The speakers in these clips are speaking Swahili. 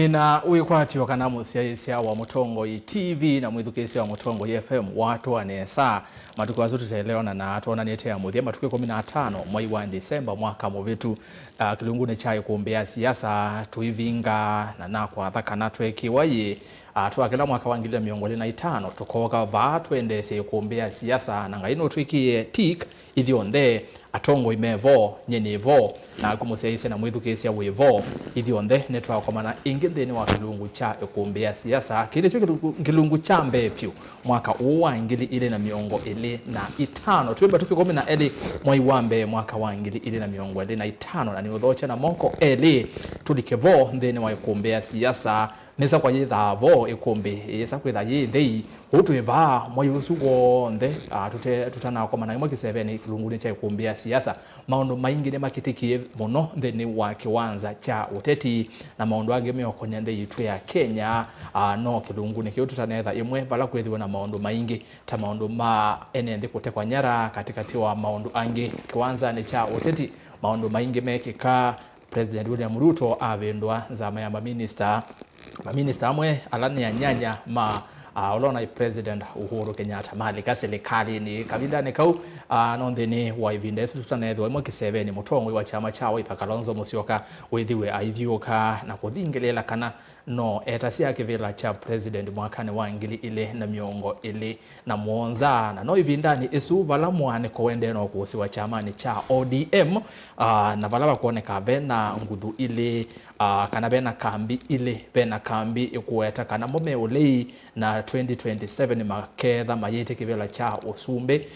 nina wikwati wakana musiaisia wa Mutongo TV na mwithukisi wa Mutongo FM watu anesa matuko azutu taelewana na atona nietea muthia matuko 15 mwai wa Disemba mwaka muvitu kilungune chai kuombea siasa tuivinga na nakwa thaka natweki waye twakela mwaka wa 2025 tukoka va twendese kuombea siasa na ngaino twikie tik ithionde atongo imevo nyenevo na kumuseise na mwithukisi ya wivo ithionde netwa komana ingithini wa kilungu cha kuombea siasa kile cyo kilungu cha mbepyu mwaka uwa ngili ile na miongo ile na itano twemba tukikome na eli mwai wambe mwaka wa ngili ile na miongo ile na itano na niudhocha na moko eli tulikevo ndeni wa kuombea siasa nesa kwa yithavo ikumbi yesa kwitha yithei hutuiva mwayusu wonde tutana kwa mana mwaki 7 kilunguni cha kuombea siasa maondo maingi ne makitikie muno ndeni wa kiwanza cha uteti na maondo age meokonya nde yitu ya Kenya no kilunguni kiyo tutanetha imwe bala kwithiwa na maondo maingi ta maondo ma enende kutekwa nyara katikati wa maondo angi kiwanza ni cha uteti maondo maingi mekika President William Ruto avendwa zama ya minister amwe alani ya nyanya ma olona President Uhuru Kenyatta malika serikali ni kabinda ne kau nondeni wa ivinde tutanethwa imwe ki7 Mutongo wa chama chawe Kalonzo Musyoka withiwe aithioka na kuthingelela kana no etasi yake vila cha President mwakani wa ngili ile na miongo ile na muonza na no ivindani isu vala mwane koende no kusi wa chama ni cha ODM na vala kuoneka bena ngudhu ile kana bena kambi ile bena kambi ikueta kana mume ulei na 2027 maketha mayete kivela cha usumbe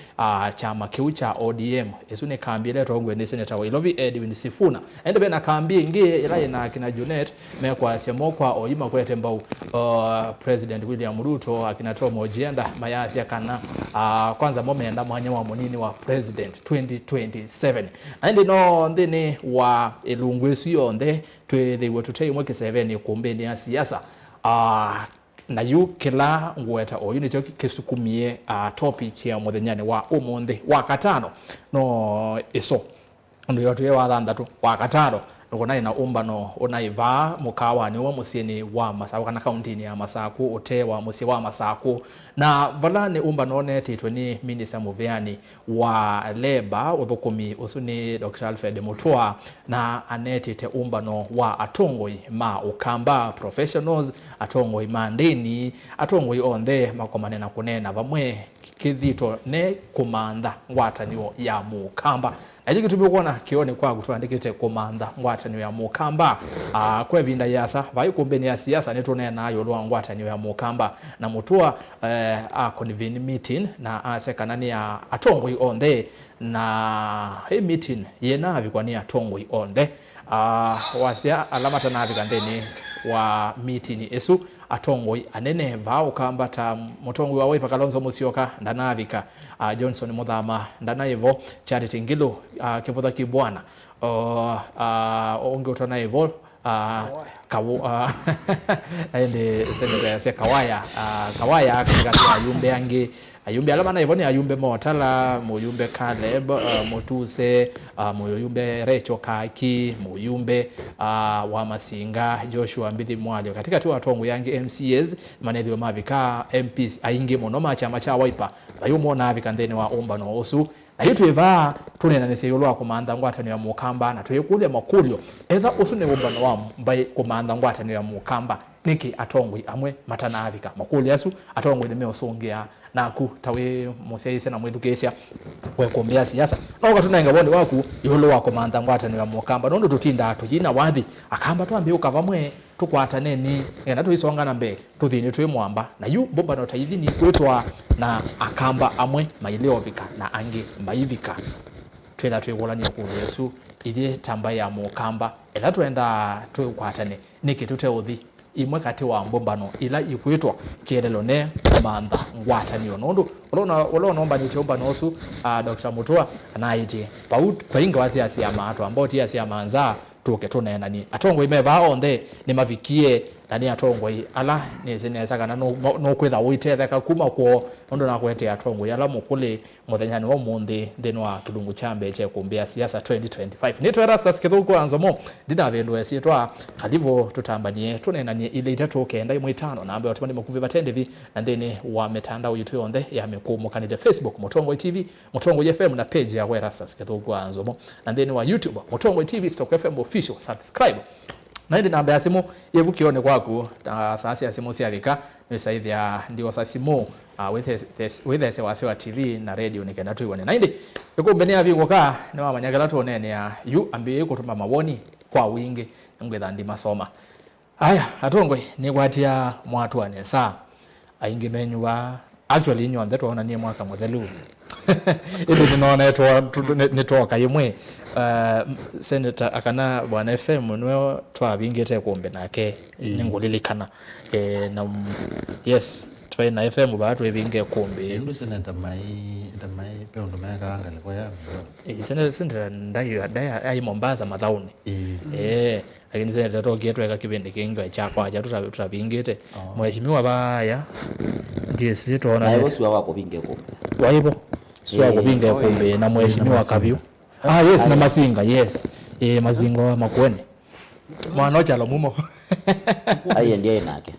chama kiu cha ODM isu ni kambi ile tongwe ni Senator Wailovi Edwin Sifuna ende bena kambi ingie ila na kina Junet mekwa semokwa oima kwete mbau President William Ruto akinatoa mojenda mayasi kana kwanza momenda mwanya wa munini wa President 2027 ende no ndene wa elungwesu yonde twethiwe tutei mweke 7 kumbeni ya siasa na yu kila ngweta o unity kisukumie topic ya muthenyani wa umundi wa katano no iso ndo yote wa thandatu wa katano ngona ina umbano onaiva mukawa ni wa musieni wa Masaku kana county ya Masaku otewa musi wa Masaku na valane umbano netitwe ni Minister Muveani wa Labor uthukumi usuni Dr. Alfred Mutua na anetite umbano wa atongoi ma ukamba professionals atongoi mandeni atongoi onthe makomane na kunena vamwe kithito ne kumanda ngwatanio ya mukamba na jiki tumekuona kione kwa kutuandikite komanda ngwatanio ya mukamba kwa binda yasa vai kumbeni ya siasa netone nayo lwa ngwatanio ya mukamba na Mutua convene meeting na asekanani ya atongoi onthe na hii meeting yena avikwani atongoi onthe wasia alamata na avikandeni wa meeting esu atongoi anene vao kamba ta Mutongo wa Wiper Kalonzo Musyoka ndanavika Johnson Muthama ndanaevo Charity Ngilu kivutha kibwana onge utana evo ende Senator Kawaya katika ayumbe ange ayumbe alama na ivoni ayumbe Motala muyumbe Caleb Mutuse muyumbe Recho Kaki muyumbe wa Masinga Joshua Mbithi Mwalio katika tu atongo yangi MCAs manethio mavika MPs ainge monoma chama cha Wiper ayumo na avikandeni wa umba no osu na yitu eva tunena nese yolwa komanda ngwatani ya mukamba na tuyekulia makulyo etha usune umbano wa mbai komanda ngwatani ya mukamba niki atongwi amwe matana avika makulyo yasu atongwi ne meosongea na ku tawe museise na mwithukesya we kuombea siasa no katunenga bonde waku yolo wa komanda ngwatani ya mukamba nondo tutinda tuyina wathi akamba twambe ukavamwe tukwatane ni ngena tuisonga na mbe tuthini twi mwamba na yu bomba no taithini kwetwa na akamba amwe maileovika na angi maivika twenda twigolania ku Yesu ile tamba ya mukamba ela twenda tukwatane niki tuteuthi imwe kati wa mbombano ila ikwitwa kielelo ne komanda ngwatanio nondo olona omba ni tiomba nosu Dr. Mutua anaiti painga wasi ya mato ambao tia sia manza tuke tunena ni atongo imeva onthe ni mavikie nani atongoi ala nezineza kana no kwitha uitetheka kuma ko ndo na kwete atongoi ala mukule muthenyani wa mundi thini wa kilungu chambe che kumbia siasa 2025 nito Erastus Kithuku Anzomo ndina vendu esitwa kalivo tutambanie tunenanie ile itatu kenda imwe 5 na ambaye watumani makuvi batendevi na thini wa mitandao YouTube onde ya mikumu kanide Facebook Mutongo TV Mutongo FM na page ya Erastus Kithuku Anzomo na thini wa YouTube Mutongo TV Stock FM official subscribe na ndi namba ya simu yevukione kwaku sasa ya simu siavika nisaithia ndio sasa simu with the wa TV na radio nikenda tuione na ndi ikumbenia vingoka ni wa manyagala tuonene ya yu ambiye kutuma mawoni kwa wingi ngwetha ndi masoma aya atongwe ni kwatia mwatu anesa aingi menywa actually nyonde tuona ni mwaka muthelu ili tunaona nitoka imwe senator akana bwana FM niwe twabingite kumbe nake ningulilikana na yes twa na FM batu ebinge kumbe ndo senator mai pe ndo meka anga liko ya senator ndayo ai Mombasa mathauni lakini senator toki tweka kibindi kingi cha kwa cha tutabingite mheshimiwa baya ndiye sisi tuona na bosi wako binge kumbe waibo sio kubinga kumbe na mheshimiwa Kabiu yes na Mazinga yes Mazinga wa Makueni mwana chalo mumo aye ndiye nake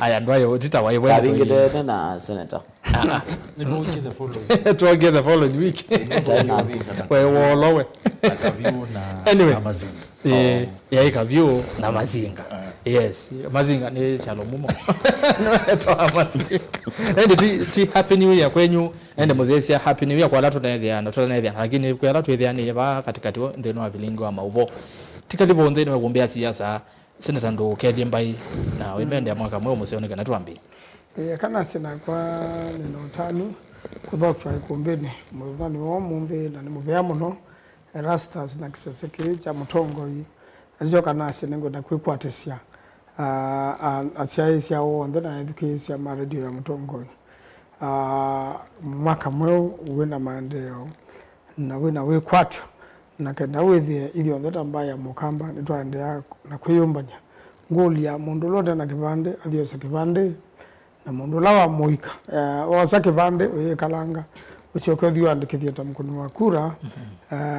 aya ndwayo titawaiwe kabingite na senator to the following week we wolowe Kabiu na Mazinga Kabiu na Mazinga yes Mazinga ni chalo mumo toa Mazinga ndi happy new year kwenyu ende muzesi happy new year kwa latu na lakini kwa latu ethiani ba katikati ndeno wa bilingo wa mauvo tikalivo ndeno wa kumbia siasa senator ndo kethi mbai na wimende mwaka mwe musione kana tuambi kana sina kwa neno tano kubakwa ikumbeni mwani wa mumbe na ni mubya muno Erastus na kiseseke cha Mutongo yi azio kana sinengo na kwikwatesia asiaisia wonde na education ya radio ya Mutongo mwaka mwe wena maendeleo na wena we kwatwa na kenda wethie ili ondeta mbaya mukamba nitwaendea na kwiyumbanya ngoli ya mundu lode na kibande athio sa kibande na mundu lawa muika osa kibande oye kalanga uchoke thio andikithia ta mkono wa kura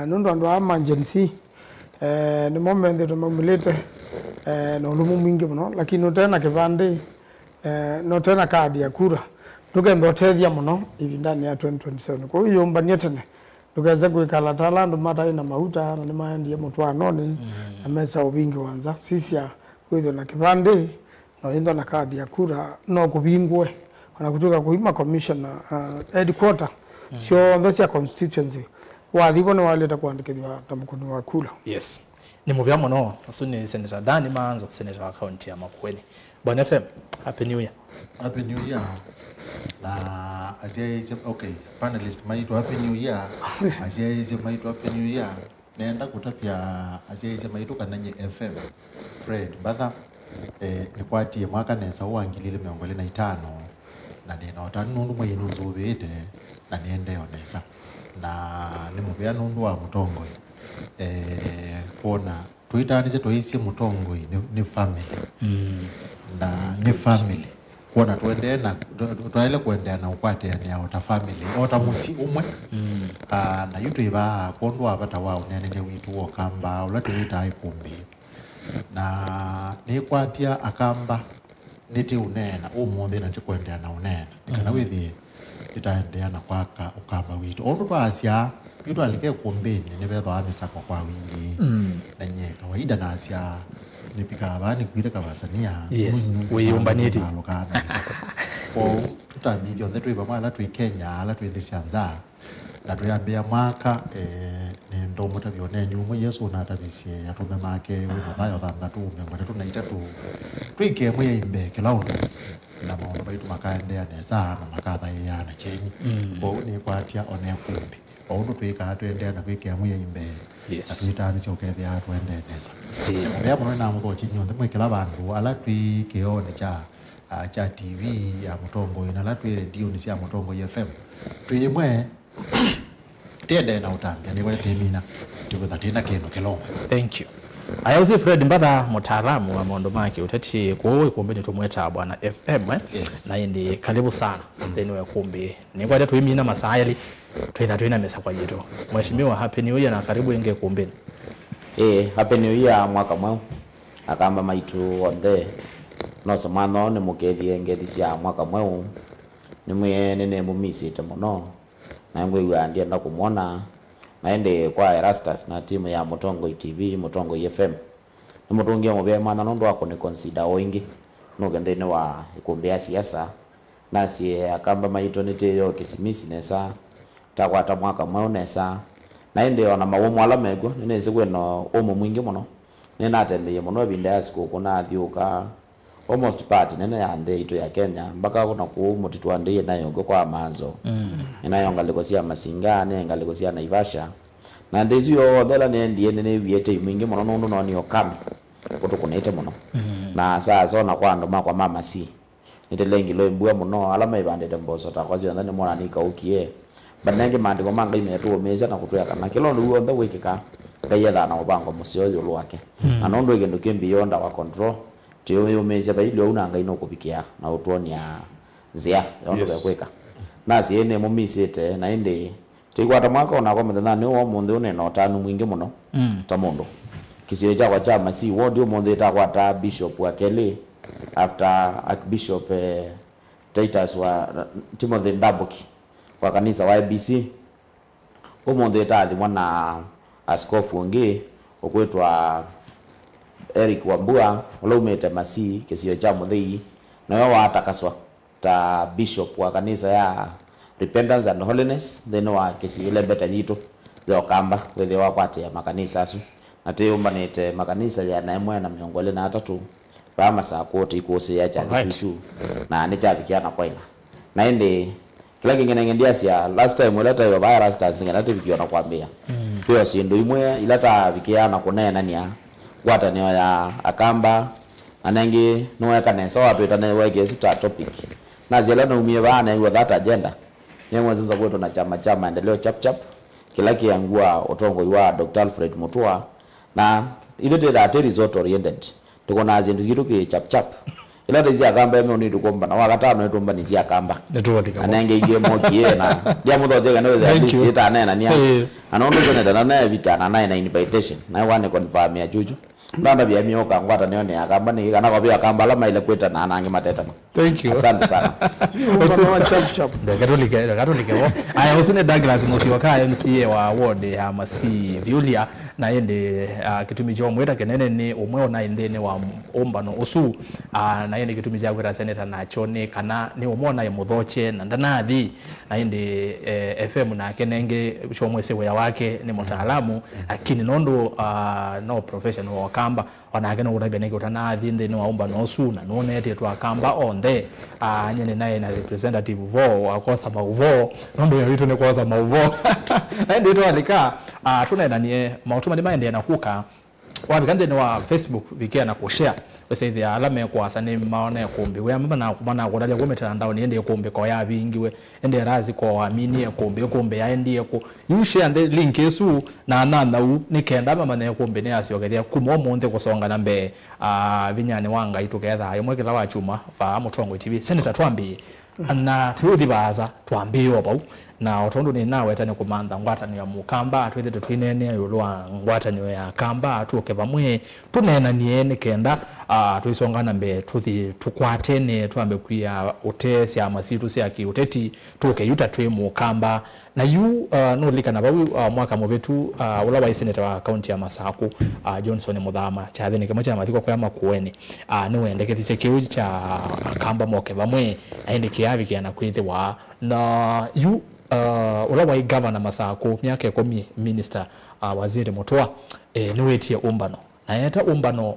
nundu andu ama agency ni momende to mamilete no lumu mwingi muno lakini utena kibande no tena kadi ya kura tukembe otethia muno ibindani ya 2027 kwa hiyo mbanie tene tukaweza kuikala talando mata ina mahuta na nimaendie mutwano ni amesa ubingi wanza sisi ya kwitho na kibande na indo na kadi ya kura no kubingwe ona kutoka kuima commissioner headquarter sio ndasi ya constituency wathibo ni waleta kuandikithwa tamkono wa kula yes ni muvya muno asuni senator Dani Manzo senator wa county ya Makueni Bwana FM happy new year na asiaise okay panelist maitu happy new year asiaise maitu happy new year naenda kutapia asiaise maitu kananye FM Fred Mbadha nikwatie mwaka nesa wangilile 25 na nina nundu mwinu nzubite na niende yonesa na nimubya nundu wa Mutongo kuona tuitanise toisie Mutongo ni family na ni family kuona tuende na tuaile kuendea na upate yani ota family ota musi umwe na yutu iba kondo abata wao nene witu wokamba ulati wita ikumbi na nikwatia akamba niti unena umuthi na tikuendea na unena kana withi itaendea na kwaka ukamba witu ondo twasia yutu alike kumbeni ni betho amisako kwa wingi na nye kawaida na asia nipika abani kwire kabasania yes wiyumbaniti kwa tutambithio ndetu iba mwana tu Kenya ala tu ndishanza na tuyambia mwaka ni ndo mutavione nyumu Yesu na tabisie yatume make we mathayo thantatu umengwa tunaita tu twike mwe imbe kilaundo na maondo baitu makaendea nesa na makatha yana chenyi kwa ni kwatia one kumbi ondo twika tuendea na kwike mwe imbe yes atuitani cyo kethe atuende nesa ya muno na mugo chinyo ndimwe kila bandu ala twike one cha TV ya Mutongo ina la twi radio ni cia Mutongo FM twimwe tiende na utambia ni kwa temina tuko tatina kino kelongo thank you Ayauzi Fred Mbadha mtaalamu wa maondo maki uteti kuwe kumbi ni tumweta bwana FM Yes. na indi karibu sana ndeni wa kumbi ni kwa tu imi na masayali tuina mesa kwa jitu mheshimiwa happy new year na karibu inge kumbi. Happy new year mwaka mweu akamba maitu onthe no somano ni mukethie ngethi cia mwaka mweu ni mwene mumisite muno na ngwe ndienda kumwona naende kwa Erastus na timu ya Mutongo TV Mutongo FM ni mutungia mubea mana nondo wako ni consider oingi no gendene wa ikumbia siasa nasi akamba maito nite yo kisimisi nesa takwata mwaka mweu nesa naende ona mawomo ala mego nese kweno omo mwingi muno nena atembeye muno binda yasiko kuna thiuka almost part nene ya nde ito ya Kenya mpaka kuna kuumutitu ande nayo kwa manzo inayo ngaliko cia Masinga ne ngaliko cia Naivasha na ndezi yo thela ne ndie ne wiete mwingi muno no no ni okame kutukunete muno na sasa ona kwa ndo makwa mama si nitelengi lo mbua muno alama ibande demboso ta kwazi ndani mwana nika ukie banenge mandiko manga imetu meza na kutoya kana kilo ndo ndo wikika kayetha na ubango musio yulu wake anondo igendo kimbi yonda wa control tiyo yomeza bailo unanga ino kupikia na utonia zia yondo kweka nasi ene mumisite na inde tikwata mwaka ona kwa mthana ni wo munthi une no tanu mwingi muno ta mundu kisio cha chama si wodi munthi ta kwata bishop wa Kelly after archbishop Titus wa Timothy Ndabuki kwa kanisa wa IBC munthi ta thi mwana askofu ngi okwetwa Eric Wambua ulomete masi kisio cha muthii na yo watakaswa ta bishop wa kanisa ya Repentance and Holiness then wa kisio ile beta nyito yo kamba wewe wakwate ya makanisa asu ate umbanete makanisa ya na emwe na miongole na atatu ba saa kote ikose ya cha kitu na ne cha bikiana kwa ina na ende kila kingine ngendia sia last time uleta yo ba Erastus ngena te bikiona kwambia hiyo si ndo imwe ilata bikiana kunena nia gwata ni ya akamba anangi no kanesa watu itane weke suta topic na zela na umie bana hiyo that agenda nyemwe sasa kwetu na chama maendeleo chap kila kiangua otongo wa Dr. Alfred Mutua na ithe that result oriented tuko na zindu gitu ki chap ila tezi akamba eme oni tukomba na wakatano yetu mba nisi akamba anenge igie mokie na dia muthote kana with at least ita nena nia anondo zone na vika na invitation na wane confirm ya juju ndanda bia mioka ngwata nione akamba ni kana kwa bia akamba alama ile kweta na anange mateta. Thank you. Asante sana. chap Katolike wo aya usine Douglas Musiwaka MCA wa ward ya Masi Viulia na yende kitumi jo mweta kenene ni umwe ona indene wa ombano usu na yende kitumi ja kweta senator na chone kana ni umona ya muthoche na ndanathi na yende FM na kenenge chomwese wa wake ni mtaalamu akini nondo no professional wa kamba wanagena urabe nege utanathi ndene wa ombano usu na none ete twa kamba on the nyene naye na representative vo akosa mauvo nondo ya vitu ni kosa mauvo na ndio alika tunaenda ni mautuma ni maende yanakuka wabikande ni wa Facebook bikia na kushare wese the alame kwa sane maona ya kumbi we mama na kumana kudalia kwa mitandao ni ende kumbi kwa ya vingiwe ende razi kwa waamini ya kumbi ya ende yako you share the link yesu na u nikenda mama na kumbi ne asyogeria kumomo nde kusonga nambe vinyane wanga itoketha ayo mwekela wa chuma fa Mutongo TV senator twambi na tuyuthibaza twambiwa bau na otondo ni nawe tane kumanda ngwata ni ya mukamba twethe twinene yulwa ngwata ni ya kamba tuke bamwe tunena niene kenda twisongana mbe tuthi tukwatene twambe kuya utesi amasitu sia ki uteti tuke yuta twe mukamba na yu no likana babu mwaka mobetu ula wa senator wa county ya Masako Johnson Muthama chathene kama cha mathiko kwa makueni niwe ndekethise kiuji cha kamba moke bamwe aende kiavi kiana kwithiwa na yu ula wa governor Masako miaka 10 minister waziri Mutua niwetie umbano na yeta umbano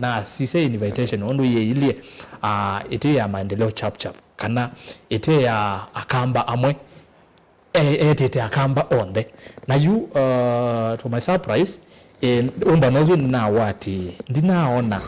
na sise invitation ondu ye ilie ite ya maendeleo chap kana ite ya akamba amwe ite akamba onde na you to my surprise umbano uzu na wati ndinaona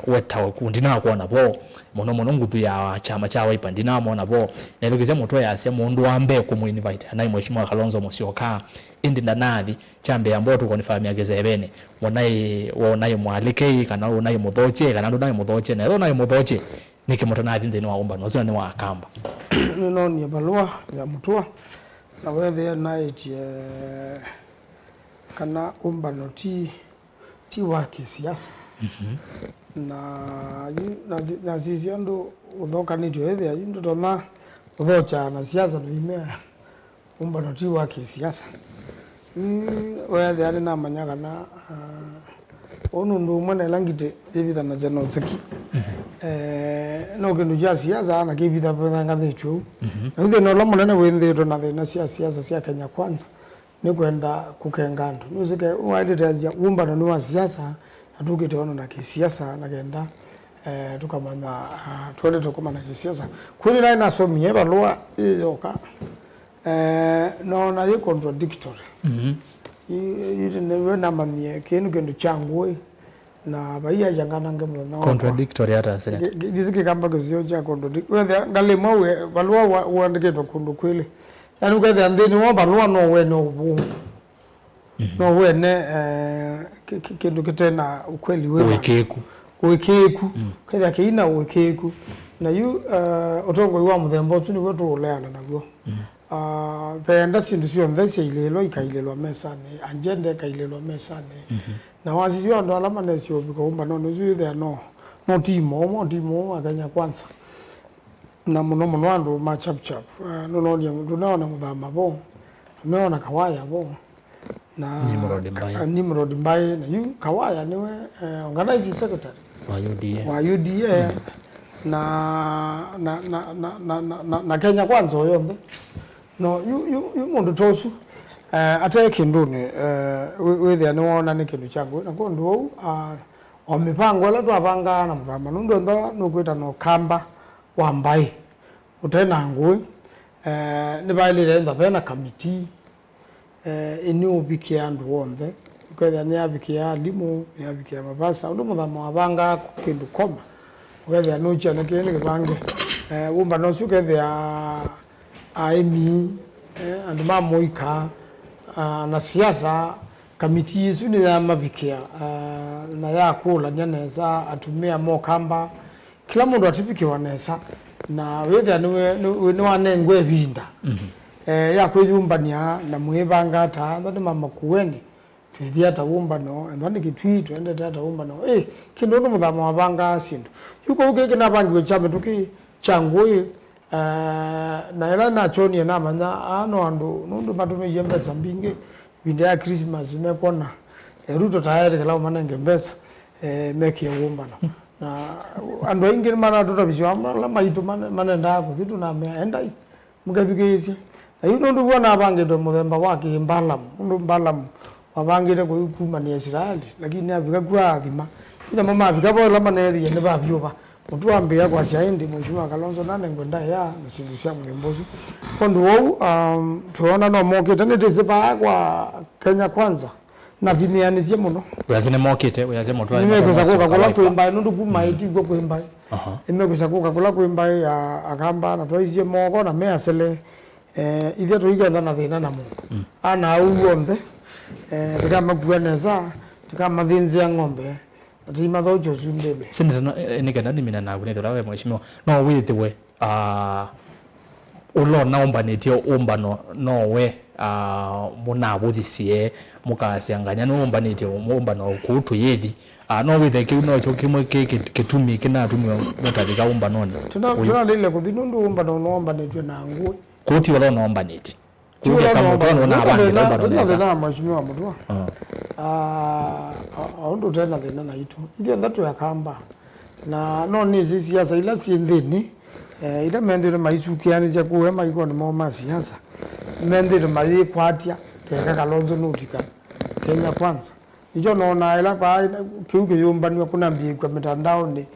wetawe ku ndinakuona bo muno nguthu ya chama cha Wiper ndinamona bo nelekeza mutwe yase mundu ambe ku invite anayi Mheshimiwa Kalonzo Musyoka indi ndanathi chambe ambo tukonifamia yageze bene wonaye mwalike kana wonaye muthoche kana ndonaye muthoche na ronaye muthoche nikimutanathi nthini wa umbano uzu ni wa kamba no ni balua ya mutua na wethe night kana umbano ti wa kisiasa na sisi ando udhoka nityo ethe ndo tona udhocha na siasa no imea umbano ti wa kisiasa wethe ari na manyaga na onu ndo mwana langite evita na zeno saki no kindu ja siasa na kivita pesa ngathichu ndio no lomo nene wendhe na siasa sia Kenya Kwanza ni kwenda kukengandu nuzike waidetazia umbano ni wa siasa atukite ono na kisiasa na kenda tukamanya twende tukoma na kisiasa kuli na nasomie balua yoka no na ye contradictory yidi newe na mamie kenu changu na baiya jangana ngemo contradictory hata senate diziki kamba kuzio cha contradictory ngale mawe balua uandike to kundu kweli yani ukathe andeni wa balua no we no bungu no we ne kindu kitena ukweli wewe wekeku kathe kina wekeku na yu otongo wa muthembo tu ni wetu uleana naguo penda sindu sio mvese ilelo ikailelwa mesane anjende kailelwa mesane na wasijua ndo alama na sio biko umba no zuyu there no timo Kenya Kwanza na muno andu ma chap no tunaona muthama bo tumeona Kawaya bo na Nimrod Mbaye na yu Kawaya niwe organizing secretary wa UDA na Kenya Kwanza yombe no yu mundu tosu ate kinduni wethe ni wona ni kindu changu na kondu o mipango la twapanga na muthama ndo nukwita no kamba wa Mbaye utena ngui ni bailire ndo pena committee ini ubikia andu wonde kwetha ni abikia limu ni abikia mabasa ndo muthama wabanga kindu koma kwetha no chana kene kibange umba no sukethe aimi andu mamoika na siasa kamiti yesu ni ya mabikia na ya kula nyaneza atumia mokamba kila mundu atibikiwa nesa na wethe ni wanengwe binda ya kweyumbania na mwebanga ta ndo mama kuweni twithia ta umbano ndo kitwi twende ta umbano kindo ndo muthama wabanga sindu yuko ukeke na bangi chame tuki changu na ela na choni na manya ano andu nundu matume yembe zambinge binda ya Christmas mekona Ruto tayari kala manenge mbesa meki ya umbano na andu ingi mana tutabishwa la maitu manenda ko zitu na meenda mukathukeisi ayu nundu bona bange ndo muthemba wake mbalam wabangire ko kuma ni Israeli lakini abika kwa thima ina mama abika bola maneri ne babyoba mtu ambia kwa shaindi Mheshimiwa Kalonzo nane ngwenda ya msindisha mlembozi kondu wau tuona no mokete nitisipa kwa Kenya Kwanza na binianisie muno uyazine mokete uyaze mtu nimekuza kula kwimba nundu kuma iti go kwimba nimekuza kula kwimba ya akamba na toisie moko na measele ithia tuigenda na thina na Mungu ana uombe tukamagwaneza tukamathinzia ng'ombe atima thojo zumbebe sinita nikenda nimina na kunetho rawe Mheshimiwa no withiwe ulo naombanitio umbano nowe munabuthisie mukasianganya no umbanitio umbano kutu yethi no withe kiu no cho kimwe kitumi kinatumio mutathika umbanoni tuna lile kuthinundu umbano no umbanitio na ngui kuti wala no umbaniti kuja kama mtono na abangi umbano nesa na Mheshimiwa mutwa ondo tena thina na itu ithio thatu ya kamba na no ni siasa ila sinthini ila mendire maisukiani cia kuwe maiko ni mo siasa mendire mai kwatia keka Kalonzo nutika Kenya Kwanza nicho nona ila kwa kiuke yumbani kuna mbi kwa mitandao ni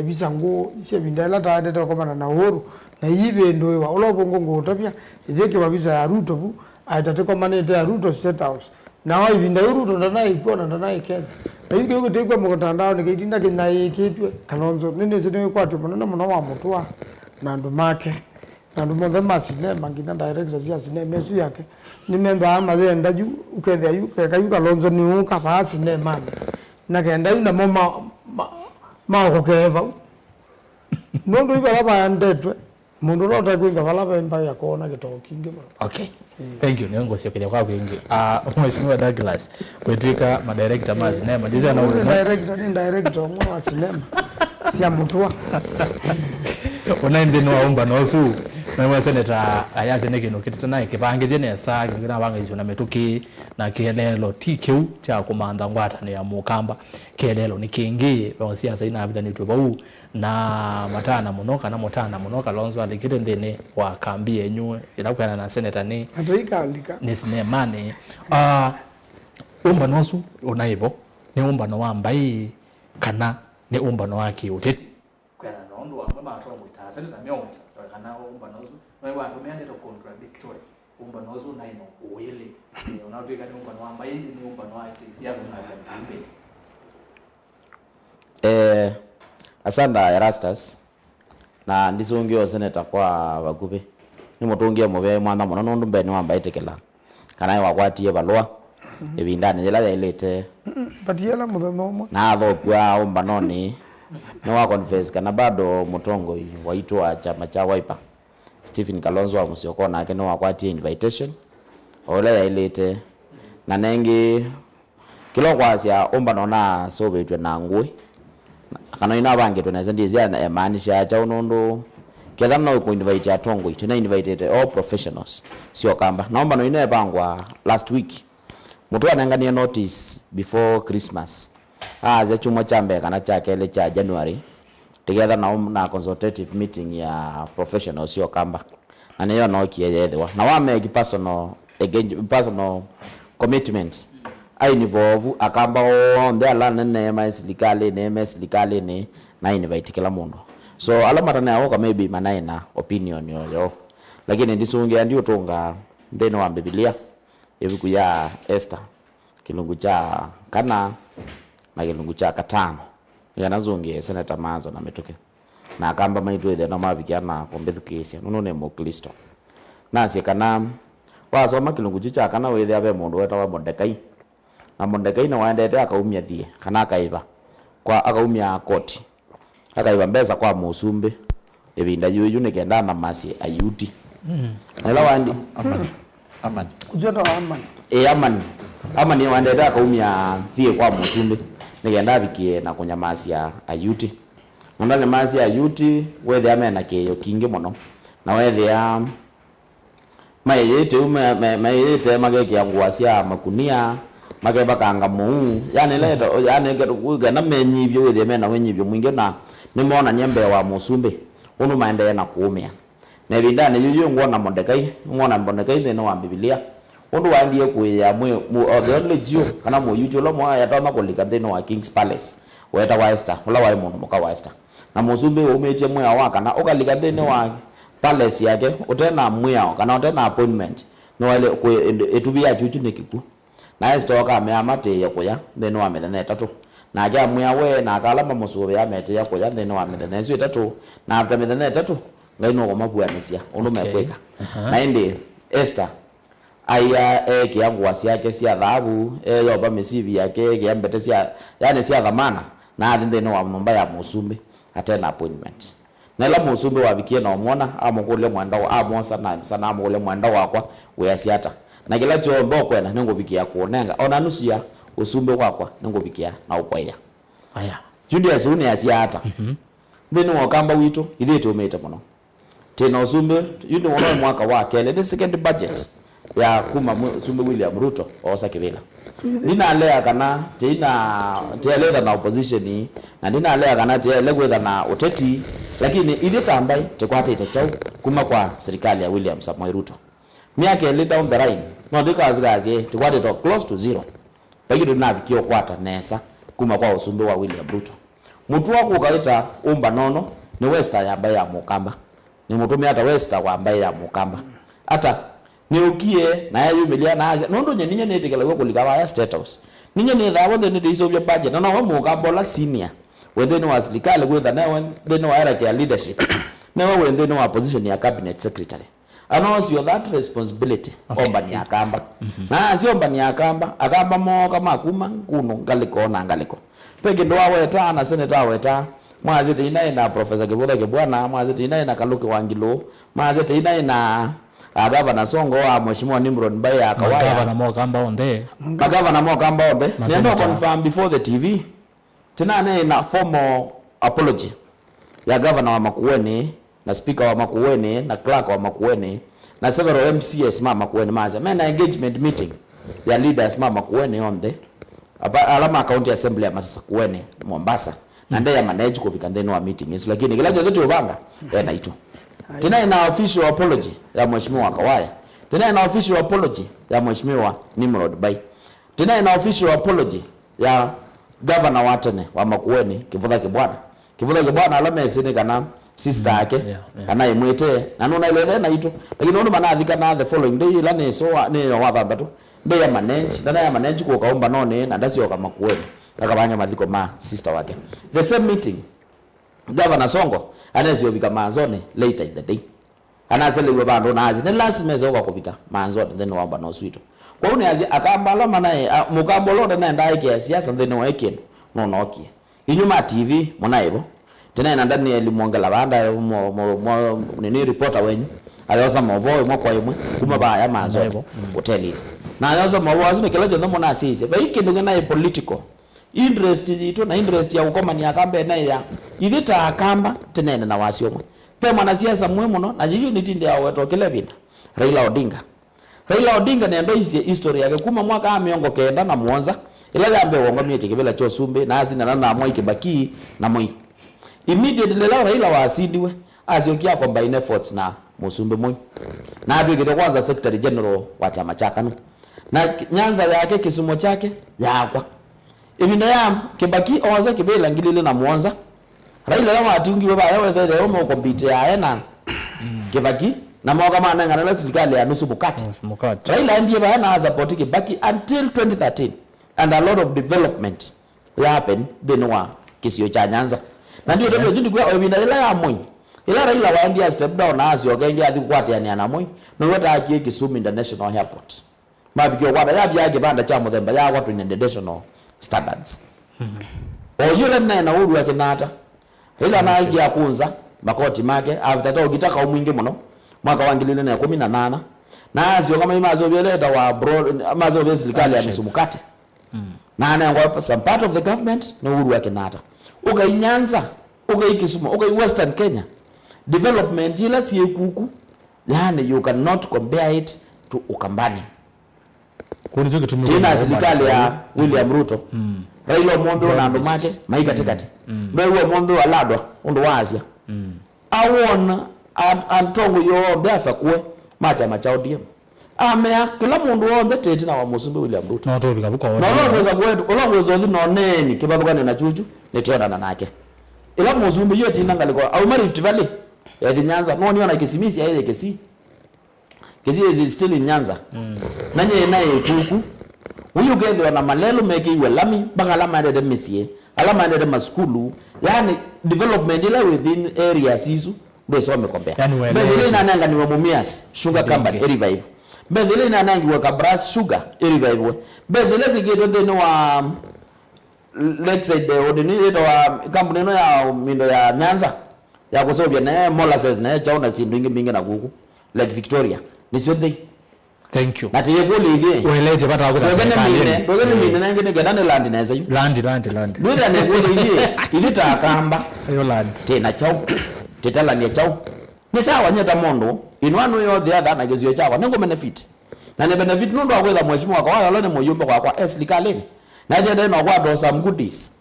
bisango ise bindala taade to komana na huru na yibe ndo wa ulobongo ngotapia itheke wabisa ya Ruto bu aitate komana ya Ruto State House na wao ibinda Ruto ndanaye iko na ndanaye Kenya na hiyo kiyo tekwa mukutandao nikaitinda kinai kitwe Kalonzo nini sine kwa tu muno wa mutwa na ndo make na ndo mothe masinema ngina directors ya sinema yesu yake nimemba amaze ndaju ukethia yu kayuka Kalonzo ni uka pa sinema na kenda ina mama ukeva nondo ibala ba ndetwe mundu rota kwinga bala bemba ya kona gitoki ngima. Okay, thank you niongo sio kile kwa kwingi mheshimiwa Douglas kwetika madirector ma sinema ndizo na director mwa sinema sia mutwa unaende no omba no su na mwa senator ayaze neke no kitata naye kibange ne sa ngira banga izo na metuki na kielelo TQ cha kumanda ngwata ne ya mukamba kielelo ni kingi ba siasa ina vida ni tuba na matana munoka na motana munoka Kalonzo alikite ndene wa kambi yenyu ila na senator ni ataika alika ni sinema ni umba nosu unaibo ni umba no wambai kana ni umba no waki uteti kwena nondo wa mama atwa muitasa na myonja kana umba nosu no wa tumeane to contradictory umba nosu na ino uwele unataka ni umba no wambai ni umba no waki siasa na kambi asanda Erastus na ndisungio senator kwa Bakupe ni mutungia mube mwana muno nundu mbeni wambai tekela kana wakwatie balwa ebindane jela yailete patiela mudhomo na thokwa umba noni no wa confess kana bado mutongo waitwa chama cha Wiper Stephen Kalonzo wa Musyoka nake no wakwatie invitation ole yailete na nengi kilo kwasia umba nona so betwe na ngui kana ina bange tunaweza ndizia na maanisha cha unondo kila na ku invite atongo tuna invited all professionals sio kamba naomba no ina bangwa last week mtu anangania notice before Christmas za chuma chambe kana cha kele cha January together na consultative meeting ya professionals sio kamba na niyo no kieyedwa na wa make personal commitment ai involve akamba on the land na serikali ni na invite kila mundu so alamata na yao maybe manaina opinion yo lakini ndisungia ndio tonga ndeno wa Biblia ebiku ya Esther kilungu cha kana na kilungu cha katano yanazungie senator Mazo na metoke na akamba maitu ile na mabikiana kombethukisia nuno ne mukristo nasi kana wasoma kilungu cha kana wethe abe mundu wetawa Mordekai na Mordekai na waendete akaumia thie kana akaiba kwa akaumia koti akaiba mbesa kwa musumbe ebinda yuyu ne kenda na masi ayuti ela wandi Amani kujota wa amani amani waendete akaumia thie kwa musumbe ne kenda bikie na kunyamasia ayuti mundane masi ayuti wethe amena keyo kingi muno na wethe ya mayete mageke yangu cia makunia mageba kanga mu yani leto yani gana menyibyo wethe mena wenyibyo mwingi na nimona nyembe wa musumbe unu maende na kuumia na bindane yuyu ngona Mordekai ngona Mordekai theno wa Biblia undu wandie kuya mwe the only Jew kana mu yuju lo mo ya tama kulika theno wa King's Palace weta wa Esther ula wa mundu muka wa Esther na musumbe umetie mwe wa kana ukalika theno wa palace yake utena mwe kana utena appointment no wale etubia chuchu nekiku na Esther ameamate yakoya theno wa methene tatu na aja mwe na akalama musube ya mete yakoya theno wa methene cio tatu na after methene tatu ngaino kwa mabuanisia undu mekweka na indi Esther aya kiangu wasiake cia dhahabu yoba mesivi yake kiambete cia yani cia dhamana na theno wa nyumba ya musumbe atena appointment na ila musumbe wabikie na umona amukule mwanda wa amonsa na sana amukule mwanda wakwa uyasiata na kila chombo kwena ningobikia kuonenga ona nusia usumbe wakwa ningobikia na ukwaya aya Julius une asiata theno wa kamba wito ithete umete muno tena usumbe yuno wona mwaka wa kele the second budget ya kuma Sumbe William Ruto osa kivila nina lea kana tena na opposition na nina lea kana tena na uteti lakini ile tambai tekwate itachau kuma kwa serikali ya William Samoei Ruto miaka ile down the line no dikazi tekwate to close to zero pagiro na bikio kwata nesa kuma kwa usumbe wa William Ruto mutu wako ukaita umba nono ni Wester ya ambaye ya Mukamba ni mutumia hata Wester wa ambaye ya Mukamba hata ni ukie na ya yumilia na asia nondo nyenye ne tikala ko kulikawa ya state house ninye ne dawo de ne iso bya budget na wa mu kambola senior within wa serikali gwetha na when wa era ya leadership na wa within wa position ya cabinet secretary anaosio that responsibility omba ni akamba na sio omba ni akamba mo kama kuma kuno ngaliko na ngaliko pege ndo aweta na senator aweta mwazete ina na professor Kibutha Kibwana mwazete ina na Kaluki Wangilo mwazete ina na Gavana Songo wa Mheshimiwa Nimrod Mbaye akawaya Gavana Mokamba onde Gavana Mokamba onde nendo confirm before the TV tena na formal apology ya Gavana wa Makueni na speaker wa Makueni na clerk wa Makueni na several MCS mama Makueni maza mena engagement meeting ya leaders mama Makueni onde alama county assembly ya Masasa Kueni Mombasa na ndio ya manage ko bikandeni wa meeting yesu lakini kila jote ubanga na itu tena ina official apology ya Mheshimiwa Kawaya tena ina official apology ya Mheshimiwa Nimrod Bai tena ina official apology ya Governor Watene wa Makueni Kibutha Kibwana alama esene kana sister yake kana imwete na nona ile na itu lakini ndo manathika na the following day ila ne so ne wathandatu ndio ya manage ko kaomba none na ndasio kama Makueni akabanya mathiko ma sister wake the same meeting Governor Songo anazio bika manzone later in the day anazelewe bando nazi ne last meza kwa kubika manzone then wamba no sweet kwa une azi akambala manaye mukambolo na ndaike siasa then wake no nokie inyuma TV monaibo tena na ndani elimwongela banda nini reporter wenyu ayoza movo mo kwa yimwe kuma ba ya manzone hoteli na ayoza movo azime kila jondo mona sisi ba ikindu ngena political interest ito na interest ya ukoma ni akambe na ya ithita akamba tenene na wasio pe mwana siasa muhimu no na unity ndio awetokele binda Raila Odinga ne ndo isi history yake kuma mwaka amiongo kenda na muonza ila yambe wongo miete kibela cho sumbe na asina na Mwai Kibaki na Moi immediately Raila waasidiwe aziokia combine efforts na Musumbe Moi na atuikite kwanza secretary general wa chama chaka no na Nyanza yake Kisumo chake yakwa ibina ya Kibaki owaza kibela ngilile na muonza Raila lama atungi baba yaweza ile omo compete ya na Kibaki na mwaga maana ngana serikali ya nusu mukati Raila ndiye bana support Kibaki until 2013 and a lot of development happened then wa kisio cha Nyanza na ndio ndio jindi kwa ibina ile ya Moi ila Raila waendia step down asio kaendia athi kwate yani ana Moi no wata akie Kisumu International Airport mabikio kwata ya bya kibanda cha muthemba ya watu in international standards yule na uhuru wake nata ila na aiki akunza makoti make after ukitaka umwingi muno mwaka wa 2018 na azio kama imazo bieleta wa broad amazo vya serikali ya msumukate na anangwa some part of the government na uhuru wake nata uga Nyanza uga Kisumu uga Western Kenya development ila si kuku yani you cannot compare it to Ukambani tena serikali ya William Ruto Raila Mondo na ndo make maika tikati Raila Mondo aladwa ndo wazia awona antongo yo ndasa kwe macha macha ODM amea kila mundu wonde tete na wa Musumbe William Ruto no to bika buko no weza kwetu olongo zo no neni kibabukane na chuchu netiona na nake ila Musumbe yote inangaliko au Rift Valley ya Nyanza no niona Kisimisi ya ile Kesi is still in Nyanza nanye naye kuku huyu gende na malelo meki iwe lami baka alama ndede mesie alama ndede maskulu yani development ile within area sisu beso wamekombea bezile na nanga ni wa Mumias Sugar Company revive bezile na nanga wa Kabras Sugar revive bezile zigedo ndeno wa Lakeside ordinary wa kampuni no ya mindo ya Nyanza ya kusobia na molasses na chauna sindingi mingi na kuku like Victoria nisio they thank you nati yegoli ide welete bata akuta dogene mine nangene gedane land na zayu land ndoda ne goli ide idita akamba ayo land tena chau tetala ni chau ni sawa nyeta mondo inwano yo the other na gezio chawa nengo benefit na ne benefit ndo akwela Mheshimiwa kwa wala ne moyumba kwa eslikaleni na jende no kwa do some goodies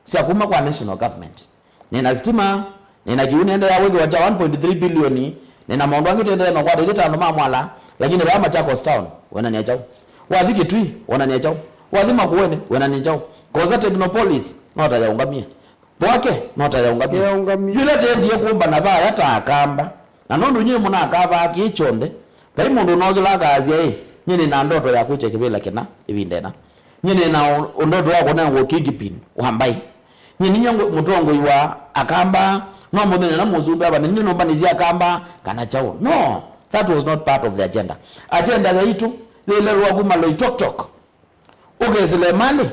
si akuma kwa national government nina stima nina kiuni enda ya wege wa 1.3 bilioni nina maondo wangu tende no kwa deta no mamwala lakini ba Machakos town wana ni chao wathiki tui wana ni chao wathima kuone wana ni chao koza Technopolis nota ya ungamia wake nota ya ungamia yule ndiye kuomba na ba hata akamba na nondo nyewe muna akava akichonde kai mundu no gila kazi nyine na ndoto ya kuche kibila kina ibindena nyine na ndoto wako na wo kingpin wambai nyine nyango mutongo iwa akamba no mudene na muzumbe aba nyine no banizia akamba kana chao no, that was not part of the agenda yaitu ile rwaguma lo tok ugezile mali